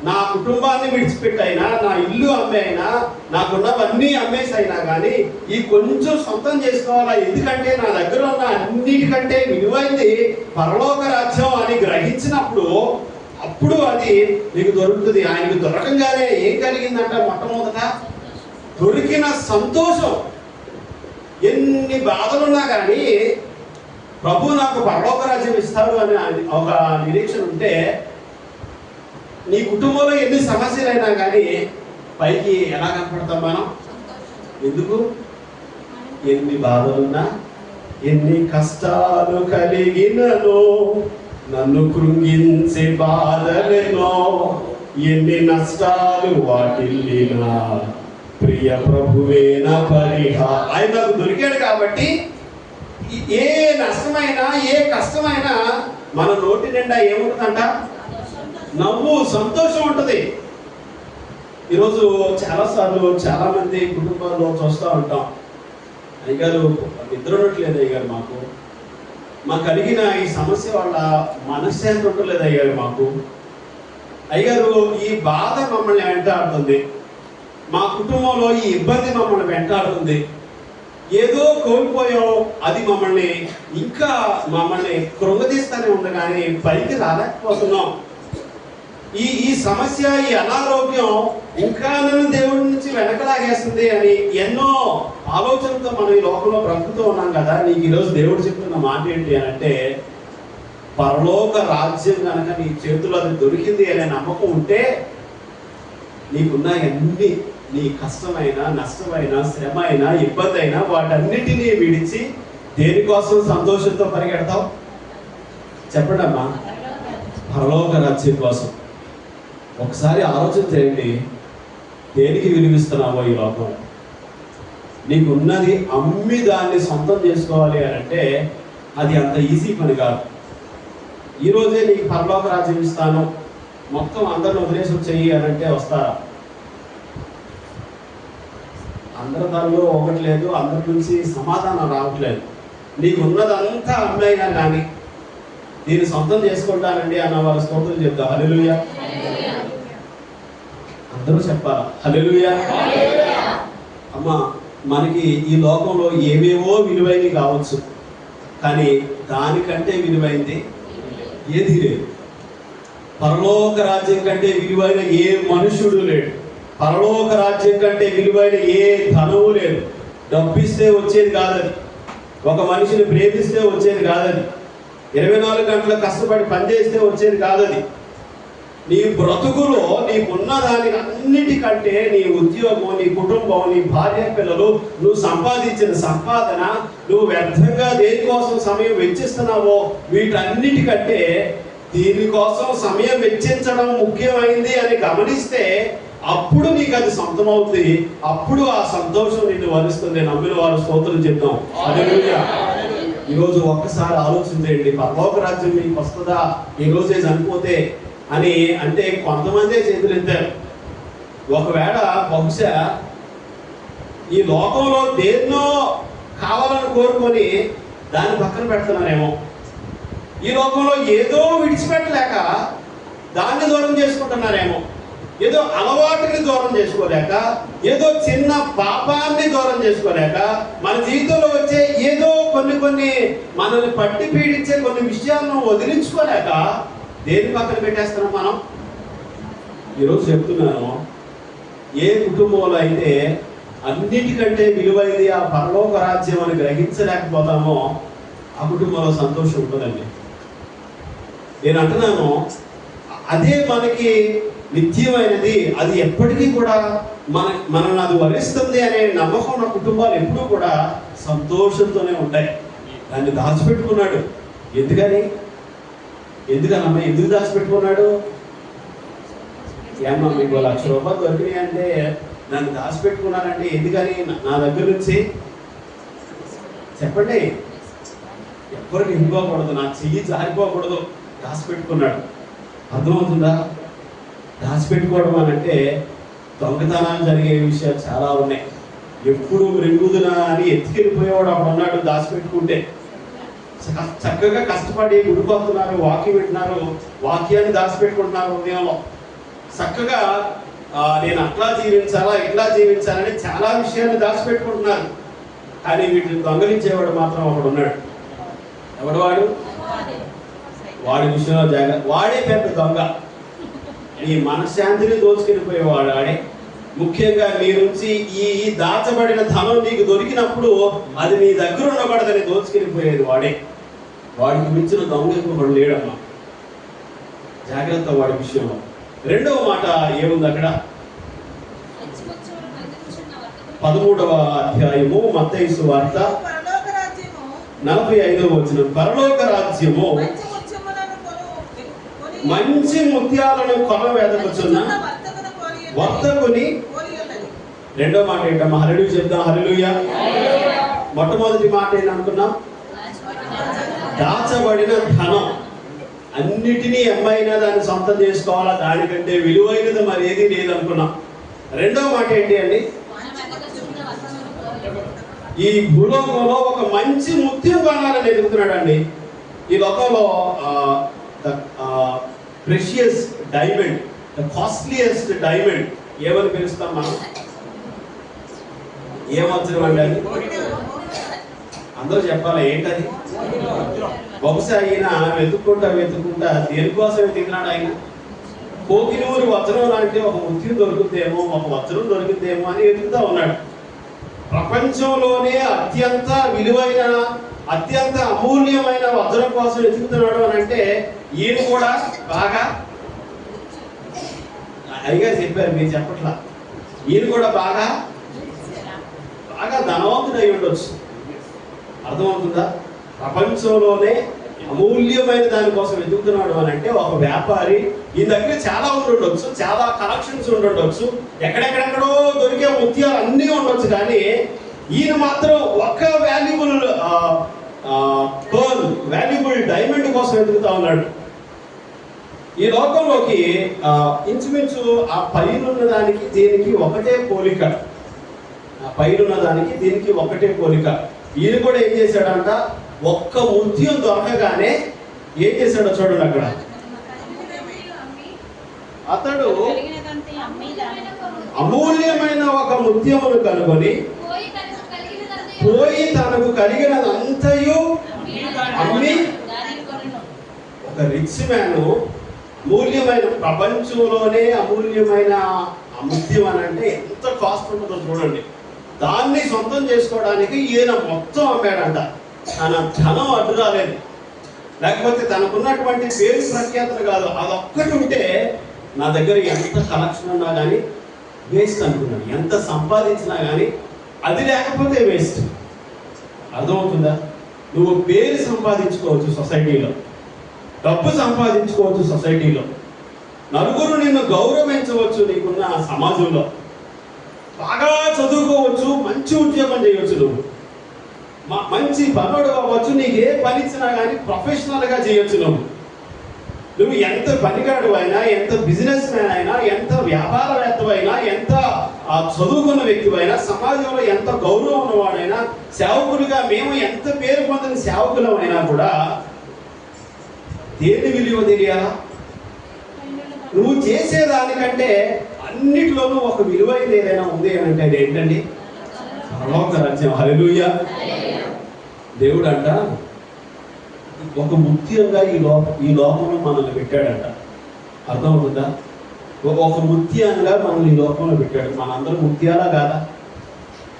నా కుటుంబాన్ని విడిచిపెట్టైనా, నా ఇల్లు అమ్మేయినా, నాకున్నవన్నీ అమ్మేసైనా కానీ ఈ కొంచెం సొంతం చేసుకోవాలా. ఎందుకంటే నా దగ్గర ఉన్న అన్నిటికంటే విలువైంది పరలోక రాజ్యం అని గ్రహించినప్పుడు అప్పుడు అది నీకు దొరుకుతుంది. ఆయనకు దొరకంగానే ఏం కలిగిందంట? మొట్టమొదట దొరికిన సంతోషం. ఎన్ని బాధలున్నా కానీ ప్రభు నాకు పరలోక రాజ్యం ఇస్తాడు అని ఒక నిరీక్షణ ఉంటే, నీ కుటుంబంలో ఎన్ని సమస్యలైనా కానీ పైకి ఎలా కనపడతాం మనం? ఎందుకు? ఎన్ని బాధలున్నా, ఎన్ని కష్టాలు కలిగినను, నన్ను కృంగించే బాధలేనో, ఎన్ని నష్టాలు వాటిల్లినా ప్రియ ప్రభువేన ఆయన నాకు దొరికాడు. కాబట్టి ఏ నష్టమైనా, ఏ కష్టమైనా మన నోటి నిండా ఏముంటుందంట? నవ్వు, సంతోషం ఉంటుంది. ఈరోజు చాలాసార్లు చాలామంది కుటుంబాల్లో చూస్తూ ఉంటాం, అయ్యగారు నిద్ర ఉండట్లేదు అయ్యగారు, మాకు కలిగిన ఈ సమస్య వల్ల మనశ్శాంతి ఉండలేదు అయ్యగారు, అయ్యగారు ఈ బాధ మమ్మల్ని వెంటాడుతుంది, మా కుటుంబంలో ఈ ఇబ్బంది మమ్మల్ని వెంటాడుతుంది, ఏదో కోల్పోయాం, అది ఇంకా మమ్మల్ని కృంగదీస్తూనే ఉంది, కానీ పైకి రాలేకపోతున్నాం. ఈ సమస్య, ఈ అనారోగ్యం ఇంకా నన్ను దేవుడి నుంచి వెనకలాగేస్తుంది అని ఎన్నో ఆలోచనలతో మనం ఈ లోకంలో బ్రతుకుతూ ఉన్నాం కదా. నీకు ఈరోజు దేవుడు చెప్తున్న మాట ఏంటి అని అంటే, పరలోక రాజ్యం కనుక నీ చేతుల్లో అది దొరికింది అనే నమ్మకం ఉంటే, నీకున్న ఎన్ని నీ కష్టమైన, నష్టమైన, శ్రమ అయినా, ఇబ్బంది అయినా వాటన్నిటినీ విడిచి దేనికోసం సంతోషంతో పరిగెడతావు? చెప్పండి అమ్మా. పరలోక రాజ్యం కోసం. ఒకసారి ఆలోచన చేయండి. దేనికి విలువిస్తున్నావో ఈ లోకంలో? నీకున్నది అమ్మి దాన్ని సొంతం చేసుకోవాలి అని అంటే అది అంత ఈజీ పని కాదు. ఈరోజే నీకు పరలోక రాజ్యం ఇస్తాను, మొత్తం అందరిని వదిలేసి వచ్చేయి అని అంటే వస్తారా? అందరి తనలో ఒకటి లేదు, అందరి నుంచి సమాధానం రావట్లేదు. నీకున్నదంతా అమ్మైనా కానీ దీన్ని సొంతం చేసుకుంటానండి అన్న వాళ్ళ స్తోత్రం చెప్తా. హల్లెలూయా. అందరూ చెప్పాలా హల్లెలూయా. అమ్మా, మనకి ఈ లోకంలో ఏవేవో విలువైనవి కావచ్చు, కానీ దానికంటే విలువైంది ఏది లేదు. పరలోక రాజ్యం కంటే విలువైన ఏ మనుషుడు లేడు. పరలోక రాజ్యం కంటే విలువైన ఏ ధనము లేదు. డబ్బిస్తే వచ్చేది కాదది, ఒక మనిషిని ప్రేమిస్తే వచ్చేది కాదది, 24 గంటలు కష్టపడి పనిచేస్తే వచ్చేది కాదది. నీ బ్రతుకులో నీకున్న దానికి అన్నిటికంటే నీ ఉద్యోగం, నీ కుటుంబం, నీ భార్య పిల్లలు, నువ్వు సంపాదించిన సంపాదన, నువ్వు వ్యర్థంగా దేనికోసం సమయం వెచ్చిస్తున్నావో వీటన్నిటికంటే దీనికోసం సమయం వెచ్చించడం ముఖ్యమైంది అని గమనిస్తే అప్పుడు నీకు అది సొంతం అవుతుంది. అప్పుడు ఆ సంతోషం నిన్ను వరిస్తుంది. నమ్మిన వారు స్తోత్రం చెప్తాం. హల్లెలూయా. ఈరోజు ఒక్కసారి ఆలోచించండి, పరలోక రాజ్యం మీకు వస్తుందా ఈ రోజే చనిపోతే అని అంటే కొంతమందే చేతులు ఎత్తారు. ఒకవేళ బహుశా ఈ లోకంలో దేన్నో కావాలని కోరుకొని దాన్ని పక్కన పెడుతున్నారేమో. ఈ లోకంలో ఏదో విడిచిపెట్టలేక దాన్ని దూరం చేసుకుంటున్నారేమో. ఏదో అలవాటుని దూరం చేసుకోలేక, ఏదో చిన్న పాపాన్ని దూరం చేసుకోలేక, మన జీవితంలో వచ్చే ఏదో కొన్ని మనల్ని పట్టి పీడించే కొన్ని విషయాలను వదిలించుకోలేక దేని పక్కన పెట్టేస్తున్నాం మనం. ఈరోజు చెప్తున్నాను, ఏ కుటుంబంలో అయితే అన్నిటికంటే విలువైనది ఆ పరలోక రాజ్యం అని గ్రహించలేకపోతామో ఆ కుటుంబంలో సంతోషం ఉంటుందండి. నేను అంటున్నాను, అదే మనకి నిత్యమైనది, అది ఎప్పటికీ కూడా మనల్ని అది వరిస్తుంది అనే నమ్మకం ఉన్న కుటుంబాలు ఎప్పుడూ కూడా సంతోషంతోనే ఉంటాయి. దాన్ని దాచిపెట్టుకున్నాడు. ఎందుకనమ్మా ఎందుకు దాచిపెట్టుకున్నాడు? ఏమన్నా మీకు ₹1,00,000 దొరికినాయి అంటే నన్ను దాచిపెట్టుకున్నానంటే ఎందుకని? నా దగ్గర నుంచి చెప్పండి, ఎవరికి ఇవ్వకూడదు, నా చెయ్యి జారిపోకూడదు, దాచిపెట్టుకున్నాడు. అర్థమవుతుందా? దాచిపెట్టుకోవడం అని అంటే దొంగతనాలు జరిగే విషయాలు చాలా ఉన్నాయి. ఎప్పుడు మృంగుదునా అని ఎత్తుకెళ్ళిపోయేవాడు అప్పుడు ఉన్నాడు. దాచిపెట్టుకుంటే చక్కగా కష్టపడి గుడిపోతున్నారు, వాక్యం వింటున్నారు, వాక్యాన్ని దాచిపెట్టుకుంటున్నారు హృదయంలో. చక్కగా నేను అట్లా జీవించాలా ఇట్లా జీవించాలని చాలా విషయాన్ని దాచిపెట్టుకుంటున్నారు. కానీ వీటిని దొంగలించేవాడు మాత్రం ఒకడు ఉన్నాడు. ఎవడు వాడు? వాడి విషయంలో జాగ్రత్త. వాడే పెద్ద దొంగ. ఈ మనశ్శాంతిని దోచుకెళ్ళిపోయేవాడు వాడే. ముఖ్యంగా నీ నుంచి ఈ దాచబడిన ధనం నీకు దొరికినప్పుడు అది నీ దగ్గర ఉండకూడదని దోచుకెళ్ళిపోయేది వాడే. వాడికి మించిన దొంగ ఇంకొకడు లేడమ్మా. జాగ్రత్త వాడి విషయంలో. రెండవ మాట ఏముంది అక్కడ? 13వ అధ్యాయము మత్తయి సువార్త 45వ వచనం. పరలోక రాజ్యము మంచి ముత్యాలను కొనవేదకుచున్న వర్తకుని. రెండో మాట ఏంటమ్మా? హల్లెలూయా చెప్దాం. హల్లెలూయా. మొట్టమొదటి మాట ఏంటనుకున్నాం? దాచబడిన ధనం. అన్నిటినీ అమ్మైనా దాన్ని సొంతం చేసుకోవాలా, దానికంటే విలువైనది మరి ఏది లేదనుకున్నాం. రెండో మాట ఏంటి అండి? ఈ భూలోకంలో ఒక మంచి ముత్యం కొనాలని ఎదుగుతున్నాడు అండి. ఈ లోకంలో precious diamond, the costliest diamond ఏమని పిలుస్తాం మనం? ఏమవసరం అండి అది? అందరూ చెప్పాలి ఏంటది? బహుశా ఆయన వెతుక్కుంటా దేనికోసం వెతుకున్నాడు ఆయన? కోకినూరు వజ్రం లాంటి ఒక ముత్యం దొరుకుతుందేమో, ఒక వజ్రం దొరికిందేమో అని వెతుకుతా ఉన్నాడు. ప్రపంచంలోనే అత్యంత విలువైన, అత్యంత అమూల్యమైన వజ్రం కోసం వెతుకుతున్నాడు అని అంటే ఈయన కూడా బాగా అయ్యగా చెప్పారు, మీరు చెప్పట్లా. ఈయన కూడా బాగా ధనవంతుడు అయి ఉండొచ్చు. అర్థమవుతుందా? ప్రపంచంలోనే అమూల్యమైన దానికోసం వెతుకుతున్నాడు అని అంటే ఒక వ్యాపారి ఈ దగ్గర చాలా ఉండొచ్చు, చాలా కలెక్షన్స్ ఉండొచ్చు, ఎక్కడెక్కడెక్కడో దొరికే ముత్యాలు అన్నీ ఉండొచ్చు, కానీ ఈయన మాత్రం ఒక వాల్యుబుల్ పర్ల్, వాల్యుబుల్ డైమండ్ కోసం వెతుకుతా ఉన్నాడు. ఈ లోకంలోకి ఇంచుమించు ఆ పైనున్న దానికి దీనికి ఒకటే పోలిక, ఆ పైనున్న దానికి దీనికి ఒకటే పోలిక. ఈయన కూడా ఏం చేశాడంట, ఒక్క ముత్యం దొరకగానే ఏం చేశాడో చూడండి అక్కడ. అతడు అమూల్యమైన ఒక ముత్యమును కనుగొని పోయి తనకు కలిగినదంతయు అమ్మి, ఒక రిచ్ మ్యాన్ అమూల్యమైన, ప్రపంచంలోనే అమూల్యమైన ముత్యం అని అంటే ఎంత కాస్ట్ ఉంటుందో చూడండి, దాన్ని సొంతం చేసుకోవడానికి ఈయన మొత్తం అమ్మాడంట. తన ధనం అడ్డు రాలేదు, లేకపోతే తనకున్నటువంటి పేరు ప్రఖ్యాతలు కాదు, అదొక్కటి ఉంటే నా దగ్గర ఎంత కలెక్షన్ ఉన్నా కానీ వేస్ట్ అనుకున్నాను, ఎంత సంపాదించినా కానీ అది లేకపోతే వేస్ట్. అర్థమవుతుందా? నువ్వు పేరు సంపాదించుకోవచ్చు సొసైటీలో, డబ్బు సంపాదించుకోవచ్చు సొసైటీలో, నలుగురు నిన్ను గౌరవించవచ్చు నీకున్న సమాజంలో, బాగా చదువుకోవచ్చు, మంచి ఉద్యోగం చేయవచ్చు, నువ్వు మంచి పనుడు అవ్వచ్చు, నీకు ఏ పని ఇచ్చినా కానీ ప్రొఫెషనల్గా చేయొచ్చు. నువ్వు ఎంత పనిగాడు అయినా, ఎంత బిజినెస్ మ్యాన్ అయినా, ఎంత వ్యాపారవేత్తవైనా, ఎంత చదువుకున్న వ్యక్తివైనా, సమాజంలో ఎంత గౌరవం ఉన్నవాడైనా, సేవకులుగా మేము ఎంత పేరు పొందిన సేవకులమైనా కూడా దేని విలువ తెలియాలా? నువ్వు చేసేదానికంటే అన్నిట్లోనూ ఒక విలువైనది ఏదైనా ఉంది అని అంటే అది ఏంటండి? పరలోక రాజ్యం. హల్లెలూయా. దేవుడు అంట ఒక ముత్యంగా ఈ లోకంలో మనల్ని పెట్టాడంట. అర్థమవుతుందా? ఒక ముత్యంగా మనల్ని ఈ లోకంలో పెట్టాడు. మనందరూ ముత్యాలా కాదా?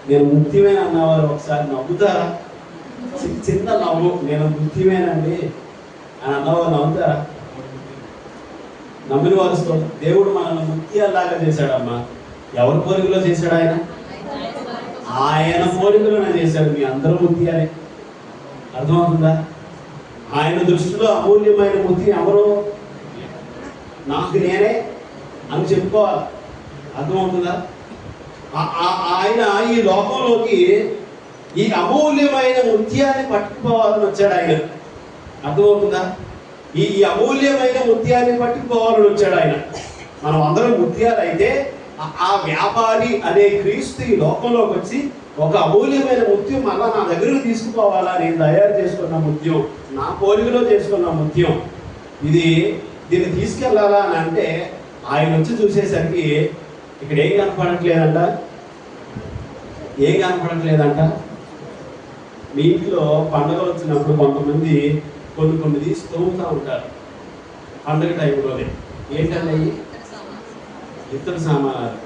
నేను ముత్యమేన అన్నవారు ఒకసారి నవ్వుతారా? చిన్న నవ్వు, నేను ముత్యమేనండి అని అన్నవారు నవ్వుతారా? నమ్మిన వారితో దేవుడు మనల్ని ముత్యాలాగా చేశాడమ్మా. ఎవరి పోలికలో చేశాడు? ఆయన పోలికలోనే చేశాడు. మీ అందరూ ముత్యాలే. అర్థమవుతుందా? ఆయన దృష్టిలో అమూల్యమైన ముత్యం ఎవరు? నాకు నేనే అని చెప్పుకోవాలి. అర్థమవుతుందా? ఆయన ఈ లోకంలోకి ఈ అమూల్యమైన ముత్యాన్ని పట్టుకుపోవాలని వచ్చాడు ఆయన. అర్థమవుతుందా? ఈ అమూల్యమైన ముత్యాన్ని పట్టుకుపోవాలని వచ్చాడు ఆయన. మనం అందరం ముత్యాలు అయితే ఆ వ్యాపారి అనే క్రీస్తు ఈ లోకంలోకి వచ్చి ఒక అమూల్యమైన ముత్యం మళ్ళా నా దగ్గరకు తీసుకుపోవాలా, నేను తయారు చేసుకున్న ముత్యం, నా పోలికలో చేసుకున్న ముత్యం, దీన్ని తీసుకెళ్లాలా అని అంటే ఆయన వచ్చి చూసేసరికి ఇక్కడ ఏం కనపడట్లేదంట. మీ ఇంట్లో పండుగలు వచ్చినప్పుడు కొంతమంది కొన్ని తీసి తోముతూ ఉంటారు పండుగ టైంలోనే. ఏంటంటే ఇతర సామానాలు,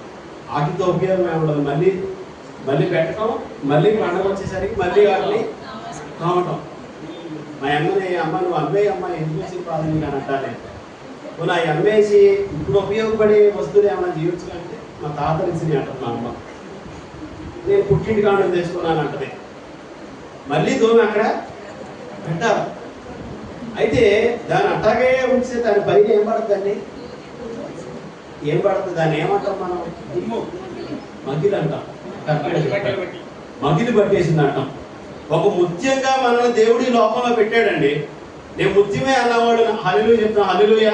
వాటితో ఉపయోగం ఏముండదు. మళ్ళీ పెట్టడం, మళ్ళీ పండుగ వచ్చేసరికి మళ్ళీ వాటిని తోమటం. మా అమ్మ నువ్వు అమ్మ ఎందుకు వచ్చి బాధని అని అంటానే. నువ్వు అమ్మేసి ఇప్పుడు ఉపయోగపడే వస్తువులు ఏమైనా చేయొచ్చు అంటే మా తాతలు ఇచ్చి అంటారు మా అమ్మ. నేను పుట్టింటి కాండం తెచ్చుకున్నాను అంటది. మళ్ళీ దోమి అక్కడ పెట్టాలి. అయితే దాన్ని అట్టాగే ఉంచితే దాని పైన ఏం పడుతుందండి? దాన్ని ఏమంటాం మనం? మగిలి అంటాం. మగిలి పట్టేసింది అంటాం. ఒక ముత్యంగా మనల్ని దేవుడి లోకంలో పెట్టాడండి. నేను ముత్యమే అన్నవాడు హల్లెలూయా చెప్తాను. హల్లెలూయా.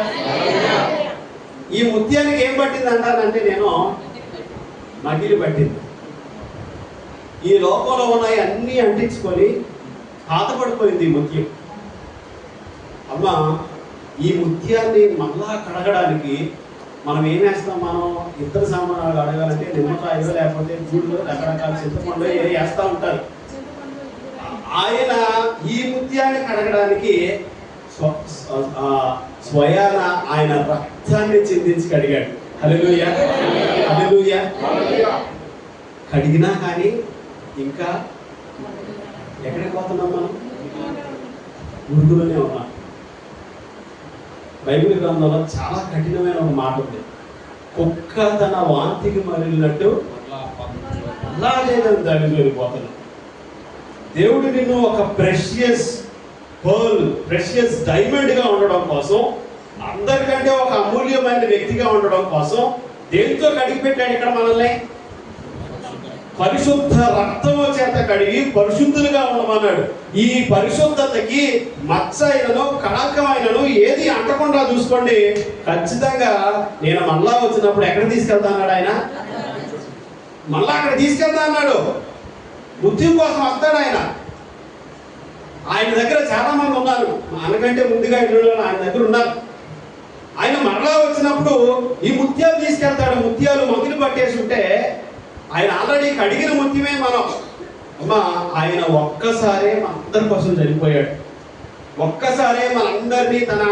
ఈ ముత్యానికి ఏం పట్టింది అంటానంటే నేను మగిలి పట్టింది. ఈ లోకంలో ఉన్నాయి అన్నీ అంటించుకొని పాతపడిపోయింది ఈ ముత్యం. అమ్మ, ఈ ముత్యాన్ని మళ్ళా కడగడానికి మనం ఏం వేస్తాం? మనం ఇతర సామానాలు అడగాలంటే నిమ్మకాయలు, లేకపోతే గూళ్ళు, రకరకాల చింతపండు వేస్తూ ఉంటారు. ఆయన ఈ ముత్యాన్ని కడగడానికి స్వయాన ఆయన రక్తాన్ని చిందించి కడిగాడు. హల్లెలూయా. హల్లెలూయా. కడిగినా కానీ ఇంకా ఎక్కడికి పోతున్నాం? మనం ఉర్దులోనే ఉన్నాం. బైబిల్ గ్రంథంలో చాలా కఠినమైన ఒక మాట ఉంది. కుక్క తన వాంతికి మరిలినట్టు అలాగే దాని వెళ్ళిపోతుంది. దేవుడు నిన్ను ఒక ప్రెషియస్ పర్ల్ ప్రెషియస్ డైమండ్ గా ఉండడం కోసం, అందరికంటే ఒక అమూల్యమైన వ్యక్తిగా ఉండడం కోసం దేంతో కడిగి పెట్టాడు ఇక్కడ మనల్ని? పరిశుద్ధ రక్తము చేత కడిగి పరిశుద్ధులుగా ఉండమన్నాడు. ఈ పరిశుద్ధతకి మచ్చ అయినను కళంకం అయినను ఏది అంటకుండా చూసుకోండి, ఖచ్చితంగా నేను మళ్ళా వచ్చినప్పుడు ఎక్కడ తీసుకెళ్తా అన్నాడు ఆయన? మళ్ళా అక్కడ తీసుకెళ్తా అన్నాడు. ముత్యం కోసం వస్తాడు ఆయన. ఆయన దగ్గర చాలా మంది ఉన్నారు, మనకంటే ముందుగా ఇల్లు ఆయన దగ్గర ఉన్నారు. ఆయన మరలా వచ్చినప్పుడు ఈ ముత్యాలు తీసుకెళ్తాడు. ముత్యాలు మగిలి పట్టేసి ఉంటే ఆయన ఆల్రెడీ కడిగిన ముత్యమే మనం. అమ్మా, ఆయన ఒక్కసారే మనందరి కోసం చనిపోయాడు. ఒక్కసారే మనందరినీ తన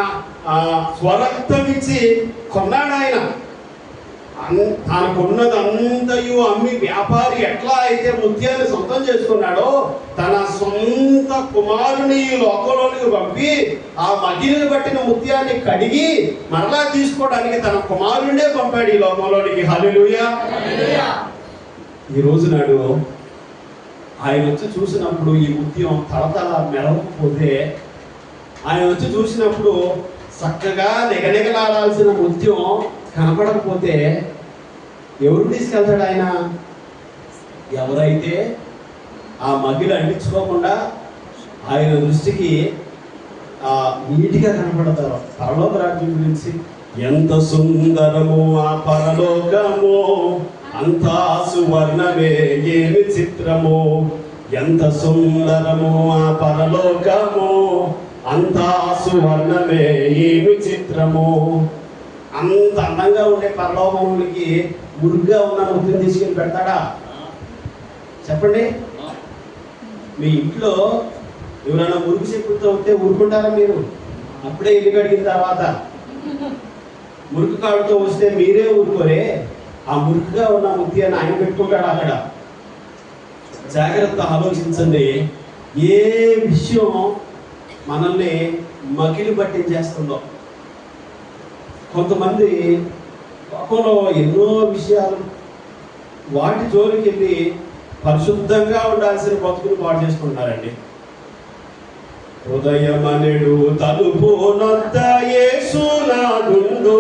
స్వరక్తం ఇచ్చి కొన్నాడు ఆయన. తనకున్నదంతయు అమ్మి వ్యాపారి ఎట్లా అయితే ముత్యాన్ని సొంతం చేసుకున్నాడో, తన సొంత కుమారుని ఈ లోకంలోనికి పంపి ఆ మగిలిని పట్టిన ముత్యాన్ని కడిగి మరలా తీసుకోవడానికి తన కుమారుడే పంపాడు ఈ లోకంలోనికి. హల్లెలూయా. ఈ రోజు నాడు ఆయన వచ్చి చూసినప్పుడు ఈ ముత్యం తలతల మెరవకపోతే, ఆయన వచ్చి చూసినప్పుడు చక్కగా నిగనిగలాడాల్సిన ముత్యం కనపడకపోతే ఎవరు తీసుకెళ్తాడు ఆయన? ఎవరైతే ఆ మగిలి అంటించుకోకుండా ఆయన దృష్టికి నీటిగా కనపడతారు. పరలోక రాజ్యం గురించి ఎంత సుందరము ఆ పరలోకము, అంతా సువర్ణమే ఏమి చిత్రము. ఎంత సుందరము ఆ పరలోకము, అంతా సువర్ణమే ఏమి చిత్రము. అంత అందంగా ఉండే పరలోకంలోకి మురుగ్గా ఉన్న ముద్దుని తీసుకెళ్ళి పెడతాడా? చెప్పండి. మీ ఇంట్లో ఎవరైనా మురుగు చెప్పులతో ఉంటే ఊరుకుంటారా మీరు? అప్పుడే ఇల్లు కడిగిన తర్వాత మురుగు కాడుతో వస్తే మీరే ఊరుకోరే. ఆ మురుకుగా ఉన్న ముత్యాన్ని ఆయన పెట్టుకుంటాడు అక్కడ. జాగ్రత్త ఆలోచించండి. ఏ విషయం మనల్ని మకిలి పట్టించేస్తుందో. కొంతమంది లోకంలో ఎన్నో విషయాలు వాటి జోలికి వెళ్ళి పరిశుద్ధంగా ఉండాల్సిన బతుకులు పాటు చేసుకుంటున్నారండి. హృదయమనెడు తలుపు నొద్ద యేసునాథుండు,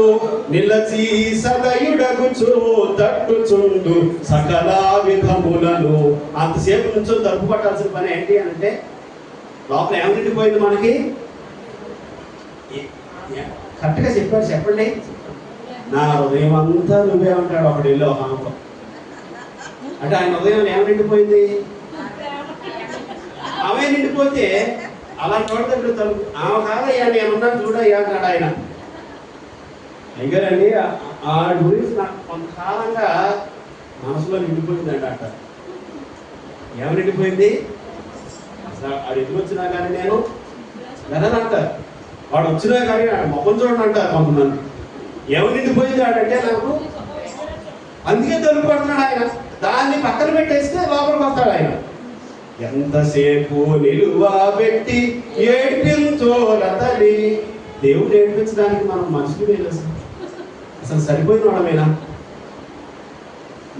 నిలచి సదయుడగుచు తట్టుచుండు సకల విధములను. అంతసేపు నుంచో తలుపు పట్టాల్సిన పని ఏంటి అంటే, లోపల ఏమి నిండిపోయింది మనకి? కరెక్ట్గా చెప్పారు, చెప్పండి. నా హృదయం అంతా నువ్వే ఉంటాడు ఒకటి ఇల్లు ఒక ఆమెలో. అంటే ఆయన హృదయం ఏమి నిండిపోయింది? ఆమె నిండిపోతే అలాంటి వాడి దగ్గర తలుపు ఆమె కాదయ్యా నేనున్నాను చూడయ్యా అంటాడు ఆయన. అయిగారండి ఆ గురించి నాకు కొంతకాలంగా మనసులో నిండిపోయిందండి అంట. ఏమి నిండిపోయింది? అసలు వాడు ఎదురు వచ్చినా కానీ నేను వెళ్ళనంటారు. వాడు వచ్చినా కానీ మొహం చూడండి అంటారు కొంతమంది. ఏమి నిండిపోయింది వాడంటే నాకు, అందుకే తలుపు పడుతున్నాడు ఆయన. దాన్ని పక్కన పెట్టేస్తే లోపలికి వస్తాడు ఆయన. ఎంతసేపు నిలువ పెట్టి ఏడిపించోలతని. దేవుడు ఏడిపించడానికి మనం మనుషులు లేదు. అసలు సరిపోయిన వాళ్ళమేనా?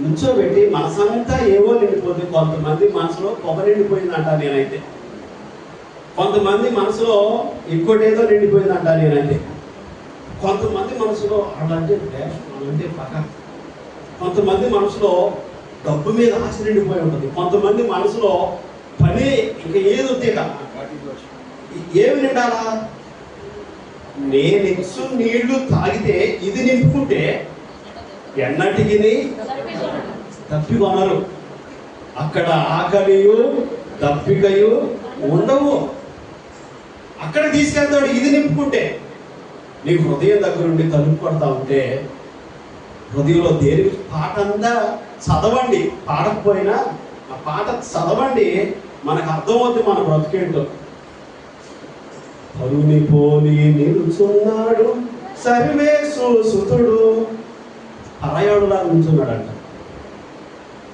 నుంచోబెట్టి మనసంతా ఏవో నిండిపోతే, కొంతమంది మనసులో పొగ నిండిపోయిందంట నేనైతే. కొంతమంది మనసులో ఇంకోటేదో నిండిపోయిందంట నేనైతే. కొంతమంది మనసులో అలాంటి ద్వేషం, అలాంటి పగ. కొంతమంది మనసులో డబ్బు మీద ఆశ నిండిపోయి ఉంటుంది. కొంతమంది మనసులో పని ఇంకా ఏది వద్దే కదా. ఏమి నిండాలా? నేనిచ్చు నీళ్లు తాగితే ఇది నింపుకుంటే ఎన్నటికి తప్పి కొనరు. అక్కడ ఆకలియు తప్పికయు ఉండవు. అక్కడ తీసుకెళ్తాడు ఇది నింపుకుంటే. నీకు హృదయం దగ్గరుండి తలుపు పడతా ఉంటే హృదయంలో దేని పాట అంతా చదవండి. పాడకపోయినా ఆ పాట చదవండి, మనకు అర్థమవుతుంది మన బ్రతికేంటో. పరుని పోలి నిలుచున్నాడు సర్వేసు సుతుడు. పరాయుడులాగా నిల్చున్నాడంట.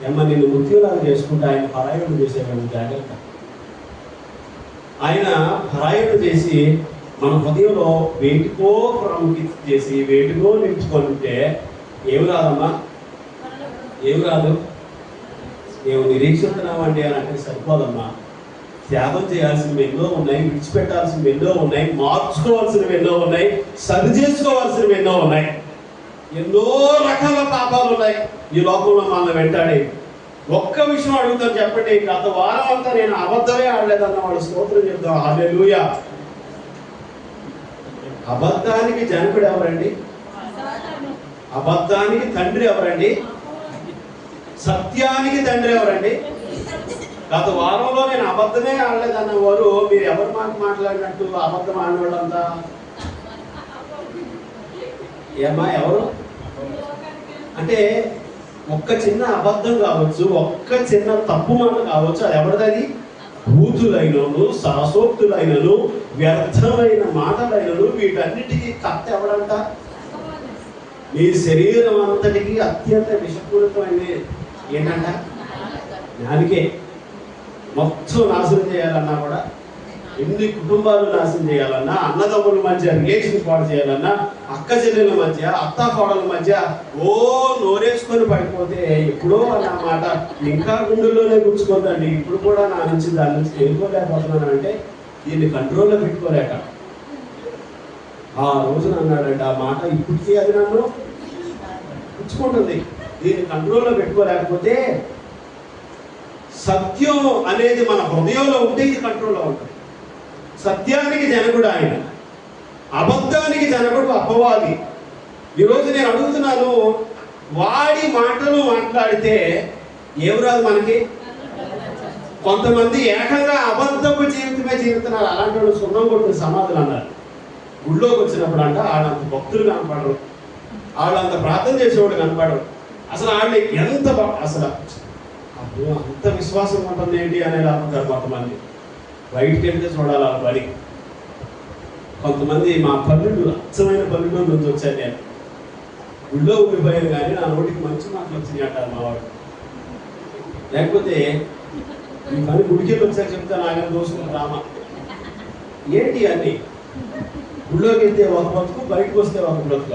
ఏమన్నా నిన్ను ముత్యులాగా చేసుకుంటే ఆయన పరాయుడు చేసేవాడు. జాగ్రత్త. ఆయన పరాయుడు చేసి మన హృదయంలో వేటికో ప్రాముఖ్యత చేసి వేటికో నిలుచుకొని ఉంటే ఏమి రాదమ్మా? ఏమి రాదు. మేము నిరీక్షిస్తున్నామండి అని అంటే సరిపోదమ్మా. త్యాగం చేయాల్సినవి ఎన్నో ఉన్నాయి, విడిచిపెట్టాల్సినవి ఎన్నో ఉన్నాయి, మార్చుకోవాల్సినవి ఎన్నో ఉన్నాయి, సరి చేసుకోవాల్సినవి ఎన్నో ఉన్నాయి. ఎన్నో రకాల పాపాలు ఉన్నాయి ఈ లోకంలో మనల్ని వెంటాడే. ఒక్క విషయం అడుగుతాను చెప్పండి, గత వారం అంతా నేను అబద్ధమే ఆడలేదన్న వాడు స్తోత్రం చెప్తాం. హల్లెలూయా. అబద్ధానికి జనకుడు ఎవరండి? అబద్ధానికి తండ్రి ఎవరండి? సత్యానికి తండ్రి ఎవరండి? గత వారంలో నేను అబద్ధమే ఆడలేదన్న వారు మీరు ఎవరు మాట్లాడినట్టు అబద్ధం ఆడినోళ్ళంతా ఏమా ఎవరు? అంటే ఒక్క చిన్న అబద్ధం కావచ్చు, ఒక్క చిన్న తప్పు మాట కావచ్చు, అది ఎవరిది? భూతులైనను, సరసోక్తులైనను, వ్యర్థమైన మాటలైనను, వీటన్నిటికీ కర్త ఎవడంట? మీ శరీరం అంతటికి అత్యంత విషపూరితమైన ఏంటంట? జ్ఞానికే. మొత్తం నాశనం చేయాలన్నా కూడా, ఎన్ని కుటుంబాలు నాశనం చేయాలన్నా, అన్నదమ్ముల మధ్య రిలేషన్ పాడు చేయాలన్నా, అక్క చెల్లెల మధ్య, అత్తా కోడల మధ్య నోరేసుకొని పడిపోతే ఎప్పుడో నా మాట ఇంకా గుండెల్లోనే గుచ్చుకోద్దండి. ఇప్పుడు కూడా నా నుంచి దాని నుంచి వెళ్ళిపోలేకపోతున్నాను అంటే దీన్ని కంట్రోల్లో పెట్టుకోలేక ఆ రోజున అన్నాడంటే ఆ మాట ఇప్పటికీ అది నన్ను గుచ్చుకుంటుంది. దీన్ని కంట్రోల్లో పెట్టుకోలేకపోతే సత్యం అనేది మన హృదయంలో ఉంటే ఇది కంట్రోల్లో ఉంటుంది. సత్యానికి జనకుడు ఆయన, అబద్ధానికి జనకుడు అపవాది. ఈరోజు నేను అడుగుతున్నాను, వాడి మాటలు మాట్లాడితే ఏం రాదు మనకి? కొంతమంది ఏకంగా అబద్ధపు జీవితమే జీవిస్తున్నారు. అలాంటి వాళ్ళు సున్నం కొట్టిన సమాధులు అన్నారు. గుళ్ళోకి వచ్చినప్పుడు అంట వాళ్ళంత భక్తులు కనపడరు, వాళ్ళంత ప్రార్థన చేసేవాడు కనపడరు. అసలు వాళ్ళు ఎంత అసలు అంత విశ్వాసం ఉంటుంది ఏంటి అనేది అనుకుంటారు కొంతమంది. బయటికి వెళ్తే చూడాలి వాళ్ళ బడి. కొంతమంది మా పల్లెటూరు, అచ్చమైన పల్లెటూరు నుంచి వచ్చాను నేను. గుళ్ళో ఉండిపోయాను కానీ నా నోటికి మంచి మాటలు వచ్చినాయి అంటారు మా వాడు. లేకపోతే ఈ పని గుడికెళ్ళి వచ్చాక చెప్తాను ఆయన దోసుకుని రామ ఏంటి అన్ని. గుళ్ళోకి వెళ్తే ఒక బ్రతుకు, బయటకు వస్తే ఒక బ్రతుక.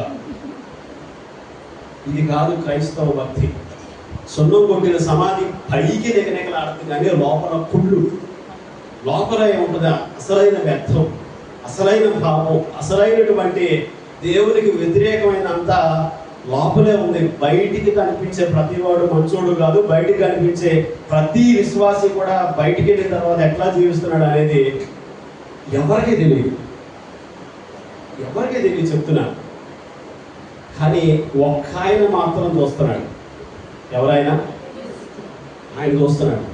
ఇది కాదు క్రైస్తవ భక్తి. సొన్నం కొట్టిన సమాధి పైకి నెగనెగలాడుతుంది కానీ లోపల కుళ్ళు, లోపల ఏముంటుందా? అసలైన వ్యర్థం, అసలైన భావం, అసలైనటువంటి దేవునికి వ్యతిరేకమైనంత లోపలే ఉంది. బయటికి కనిపించే ప్రతివాడు మంచోడు కాదు. బయటికి కనిపించే ప్రతి విశ్వాసి కూడా బయటికి వెళ్ళిన తర్వాత ఎట్లా జీవిస్తున్నాడు అనేది ఎవరికి తెలియదు, ఎవరికి తెలియదు చెప్తున్నాను. కానీ ఒక్క ఆయన మాత్రం చూస్తున్నాడు. ఎవరైనా ఆయన చూస్తున్నాడు.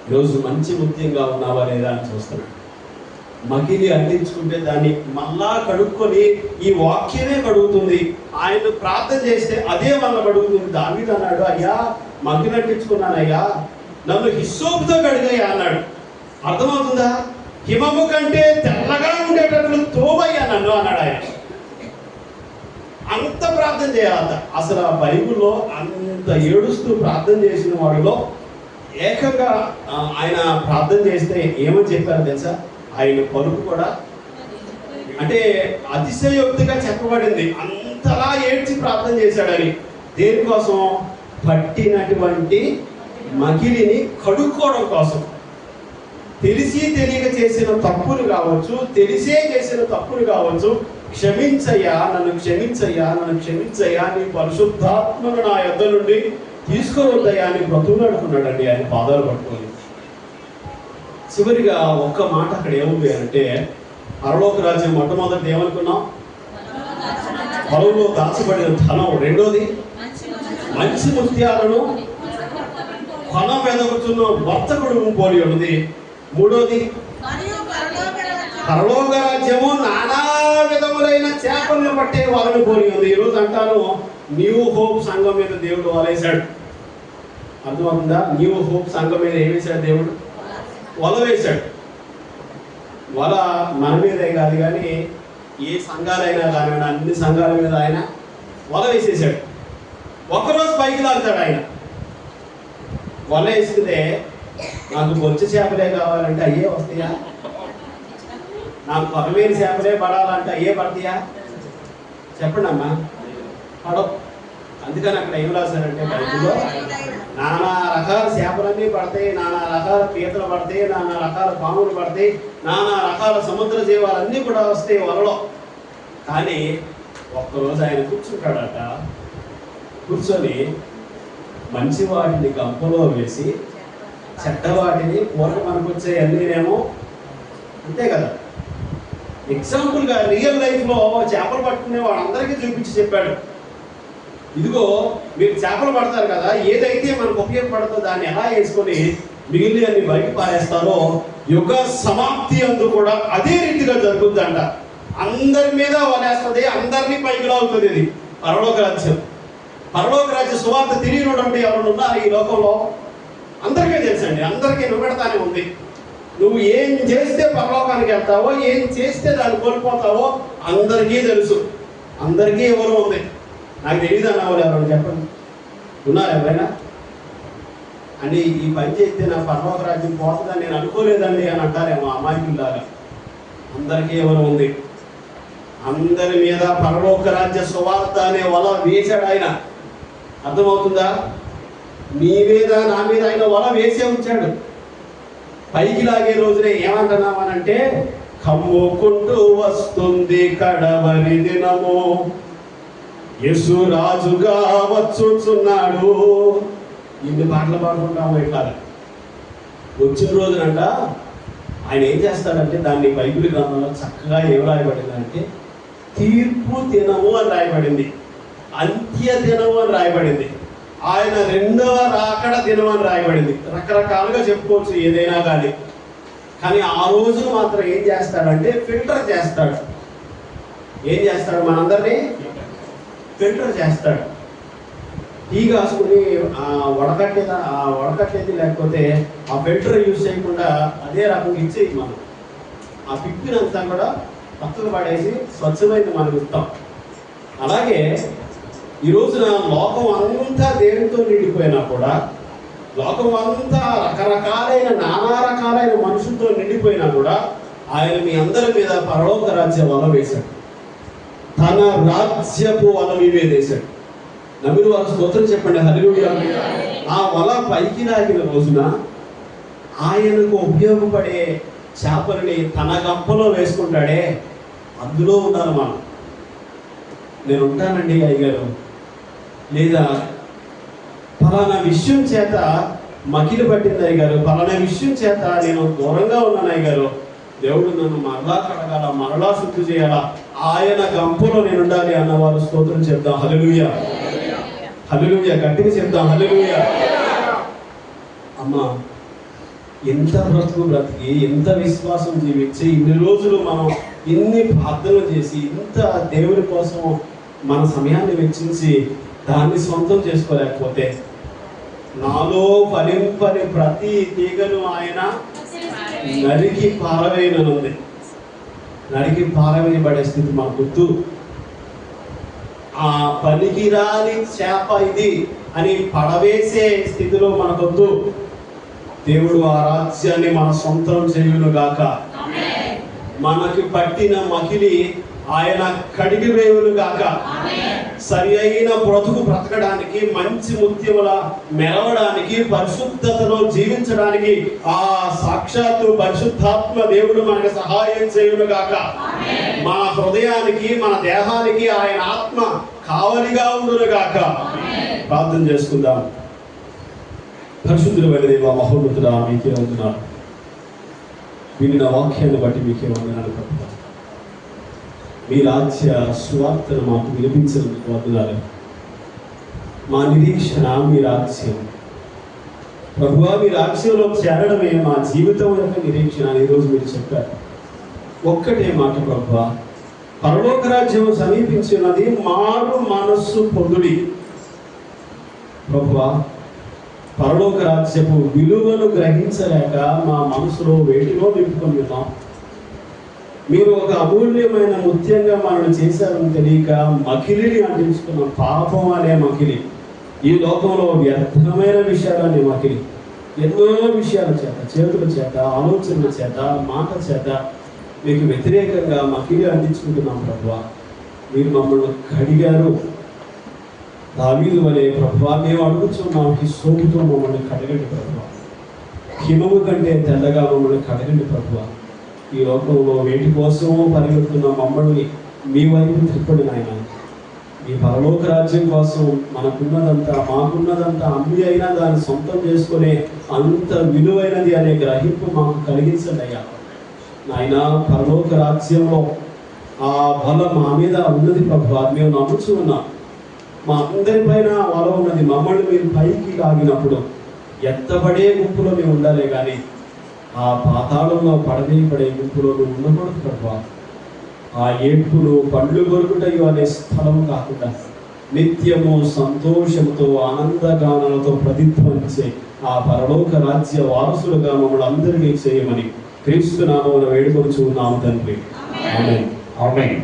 ఈరోజు మంచి ముత్యంగా ఉన్నావా లేదా అని చూస్తున్నాడు. మగిలి అందించుకుంటే దాన్ని మళ్ళా కడుక్కొని ఈ వాక్యమే కడుగుతుంది. ఆయన ప్రార్థన చేస్తే అదే మళ్ళీ కడుగుతుంది. దావీదు అన్నాడు, అయ్యా మగిలి అంటించుకున్నానయ్యా, నన్ను హిస్సోపుతో కడిగయ్యా అన్నాడు. అర్థమవుతుందా? హిమము కంటే తెల్లగా ఉండేటట్లు తోవయ్యా నన్ను అన్నాడు ఆయన. అంత ప్రార్థన చేయాలంట. అసలు ఆ బైబిల్లో అంత ఏడుస్తూ ప్రార్థన చేసిన వాడిలో ఏకంగా ఆయన ప్రార్థన చేస్తే ఏమని చెప్పారో తెలుసా? ఆయన పలుకు కూడా అంటే అతిశయోక్తిగా చెప్పబడింది. అంతలా ఏడ్చి ప్రార్థన చేశాడని. దేనికోసం? పట్టినటువంటి మగిలిని కడుక్కోవడం కోసం. తెలిసి తెలియక చేసిన తప్పులు కావచ్చు, తెలిసే చేసిన తప్పులు కావచ్చు. క్షమించయ్యా, నన్ను క్షమించయ్యా, నన్ను క్షమించయ్యా, నీ పరిశుద్ధాత్మను నా యొద్ద నుండి తీసుకొని వద్దయ్యా అని బ్రతుకులాడుకున్నాడండి ఆయన పాదాలు పట్టుకొని. చివరిగా ఒక్క మాట అక్కడ ఏముంది అంటే, పరలోక రాజ్యం మొట్టమొదటి ఏమనుకున్నాం? పొలంలో దాచబడిన ధనం. రెండోది మంచి ముత్యాలను కొన వెదకుతున్న వర్తకుడు పోలి ఉన్నది. మూడోది పరలోక రాజ్యము నానా విధములైన చేపలను పట్టే వాళ్ళని పోలి ఉంది. ఈరోజు అంటాను న్యూ హోప్ సంఘం మీద దేవుడు వలేశాడు. అర్థమవుతుందా? న్యూ హోప్ సంఘం మీద ఏం వేశాడు దేవుడు? వల వేశాడు. వల మన మీదే కాదు కానీ ఏ సంఘాలైనా కానివ్వండి, అన్ని సంఘాల మీద ఆయన వల వేసేసాడు. ఒకరోజు పైకి లాగుతాడు ఆయన. వల వేసితే నాకు బొచ్చు చేపలే కావాలంటే అయ్యే వస్తాయా? నాకు కొరవేరు చేపలే పడాలంటే అయ్యే పడతాయా? చెప్పండి అమ్మా. పడవు. అందుకని అక్కడ ఏం రాశారంటే బైబిల్లో నానా రకాల చేపలన్నీ పడతాయి, నానా రకాల పీతలు పడతాయి, నానా రకాల పాములు పడతాయి, నానా రకాల సముద్ర జీవాలన్నీ కూడా వస్తాయి వలలో. కానీ ఒక్కరోజు ఆయన కూర్చుంటాడట, కూర్చొని మంచి వాటిని గంపలో వేసి చెడ్డ వాటిని పూర్వం అనుకొచ్చే అన్నీనేమో, అంతే కదా. ఎగ్జాంపుల్గా రియల్ లైఫ్లో చేపలు పట్టుకునే వాళ్ళందరికీ చూపించి చెప్పాడు, ఇదిగో మీరు చేపలు పడతారు కదా, ఏదైతే మనకు ఉపయోగపడుతుందో దాన్ని ఎలా వేసుకొని మిగిలిన అన్ని బయట పారేస్తారో యుగ సమాప్తి అందు కూడా అదే రీతిగా జరుగుతుందంట. అందరి మీద వలేస్తుంది, అందరినీ పైకి లాగుతుంది. ఇది పరలోక రాజ్యం. పరలోక రాజ్య సువార్త తెలియనటువంటి ఎవరు ఉన్నారు ఈ లోకంలో? అందరికీ తెలుసండి, అందరికీ నిలబెడతానే ఉంది. నువ్వు ఏం చేస్తే పరలోకానికి వెళ్తావో, ఏం చేస్తే దాన్ని కోల్పోతావో అందరికీ తెలుసు. అందరికీ ఎవరు ఉంది, నాకు తెలియదు అన్న వాళ్ళు ఎవరు చెప్పండి, ఉన్నారు ఎవరైనా? అని ఈ పని చేస్తే నా పరలోక రాజ్యం పోతుందని నేను అనుకోలేదండి అని అంటారేమో అమాయకుల్లాగా. అందరికీ ఎవరు ఉంది, అందరి మీద పరలోక రాజ్య సువార్త అనే వల వేశాడు ఆయన. అర్థమవుతుందా? నీ మీద నా మీద ఆయన వల వేసే ఉంచాడు. పైకి లాగే రోజునే ఏమంటున్నామనంటే, కమ్ముకుంటూ వస్తుంది కడవరి దినము, యేసు రాజుగా వచ్చుచున్నాడు. ఇన్ని పాటలు పాడుకుంటాము. ఇట్లా వచ్చిన రోజునంట ఆయన ఏం చేస్తాడంటే, దాన్ని బైబిల్ గ్రంథంలో చక్కగా ఏం రాయబడిందంటే, తీర్పు దినము అని రాయబడింది, అంత్య దినము అని రాయబడింది, ఆయన రెండవ రాకడ దినం అని రాయబడింది. రకరకాలుగా చెప్పుకోవచ్చు ఏదైనా కానీ ఆ రోజును మాత్రం ఏం చేస్తాడంటే ఫిల్టర్ చేస్తాడు. ఏం చేస్తాడు? మనందరినీ ఫిల్టర్ చేస్తాడు. టీ కాసుకుని వడకట్టేది లేకపోతే ఆ ఫిల్టర్ యూజ్ చేయకుండా అదే రకంగా ఇచ్చేది. మనం ఆ పిప్పినంతా కూడా పక్కకు పడేసి స్వచ్ఛమైంది మనం ఇస్తాం. అలాగే ఈ రోజున లోకం అంతా దేవునితో నిండిపోయినా కూడా, లోకం అంతా రకరకాలైన నానా రకాలైన మనుషులతో నిండిపోయినా కూడా ఆయన మీ అందరి మీద పరలోక రాజ్య వల వేశాడు. తన రాజ్యపు వల మీదే వేశాడు. నమ్మిన వారు స్తోత్రం చెప్పండి, హల్లెలూయా. ఆ వల పైకి లాగిన రోజున ఆయనకు ఉపయోగపడే చేపలని తన గంపలో వేసుకుంటాడే, అందులో ఉండాలి మనం. నేను ఉంటానండి అయ్యగారు, లేదా ఫలానా విషయం చేత మకిలి పట్టింది అయ్యగారు, ఫలానా విషయం చేత నేను దూరంగా ఉన్నాను అయ్యగారు, దేవుడు నన్ను మరలా కడగాల, మరలా శుద్ధి చేయాలా, ఆయన గంపలో నేను ఉండాలి అన్నవారు స్తోత్రం చెప్దాం, హల్లెలూయా, హల్లెలూయా. గట్టిగా చెప్దాం, హల్లెలూయా. అమ్మా, ఎంత బ్రతికి ఎంత విశ్వాసం జీవించి ఇన్ని రోజులు మనం ఇన్ని ప్రార్థనలు చేసి ఇంత దేవుడి కోసం మన సమయాన్ని వెచ్చించి దాన్ని సొంతం చేసుకోలేకపోతే, నాలో ఫలింపని ప్రతి తీగను ఆయన నరికి పారవేయనుంది. నరికి పారవేయబడే స్థితి మనకొద్దు. ఆ పనికిరాని చేప ఇది అని పడవేసే స్థితిలో మనకొద్దు. దేవుడు ఆ రాజ్యాన్ని మన సొంతం చేయునుగాక. మనకి పట్టిన మకిలి ఆయన కడిగి వేయునుగాక. సరి అయిన బ్రతకడానికి, మంచి ముత్యముల మెరవడానికి, పరిశుద్ధతలో జీవించడానికి ఆ సాక్షాత్తు పరిశుద్ధాత్మ దేవుడు మనకు సహాయం చేయునుగాక. మన హృదయానికి, మన దేహానికి ఆయన ఆత్మ కావలిగా ఉండునుగాక. ప్రార్థన చేసుకుందాం. పరిశుద్ధుడైన దేవా, మహోన్నతుడా, మీకే వందనాలు. వినిన వాక్యాన్ని బట్టి మీకే వందనాలు ప్రభువా. మీ రాజ్య సువార్తను మాకు వినిపించినందుకు వందనాలు. మా నిరీక్షణ మీ రాజ్యం ప్రభువా. మీ రాజ్యంలో చేరడమే మా జీవితం యొక్క నిరీక్షణ అని ఈరోజు మీరు చెప్పారు. ఒక్కటే మాట ప్రభువా, పరలోక రాజ్యం సమీపించినది, మారు మనస్సు పొందుడి. ప్రభువా, పరలోక రాజ్యపు విలువను గ్రహించలేక మా మనసులో వేటిలో నింపుకొని ఉన్నాం. మీరు ఒక అమూల్యమైన ముత్యంగా మనల్ని చేశారని తెలియక మకిలిని అంటించుకున్న పాపం అనే మకిలి, ఈ లోకంలో వ్యర్థమైన విషయాలనే మకిలి, ఎన్నో విషయాల చేత, చేతుల చేత, ఆలోచనల చేత, మాట చేత మీకు వ్యతిరేకంగా మకిలి అంటించుకుంటున్నాం ప్రభువా. మీరు మమ్మల్ని కడిగారు, దావీదు వలె ప్రభువా మేము అడుగుచున్నాం, హిస్సోపుతో మమ్మల్ని కడగండి ప్రభువా, హిమము కంటే తెల్లగా మమ్మల్ని కడగండి ప్రభువా. ఈ లోకంలో వేటి కోసమో పరిగెడుతున్న మమ్మల్ని మీ వైపు తిప్పండి నాయన. మీ పరలోక రాజ్యం కోసం మాకున్నదంతా అమ్మి అయినా దాన్ని సొంతం చేసుకునే అంత విలువైనది అనే గ్రహింపు మాకు కలిగించండి అయ్యా నాయన. పరలోక రాజ్యంలో ఆ బలం మా మీద ఉన్నది ప్రభువా, మేము నమ్ముచూ ఉన్నాం. మా అందరిపైన వల ఉన్నది. మమ్మల్ని మీరు పైకి లాగినప్పుడు ఎత్తబడే గుంపులో మేము ఉండాలి, కానీ ఆ పాతాళంలో పడే గుంపులో నువ్వు ఉండకూడదు ప్రభువా. ఆ ఏడ్పులు పండ్లు కొరుకుటయు అనే స్థలం కాకుండా నిత్యము సంతోషంతో ఆనందగానాలతో ప్రతిధ్వనించే ఆ పరలోక రాజ్య వారసులుగా మమ్మల్ని అందరినీ చేయమని క్రీస్తు నామమున వేడుకొనుచున్నాము తండ్రి. ఆమేన్. ఆమేన్.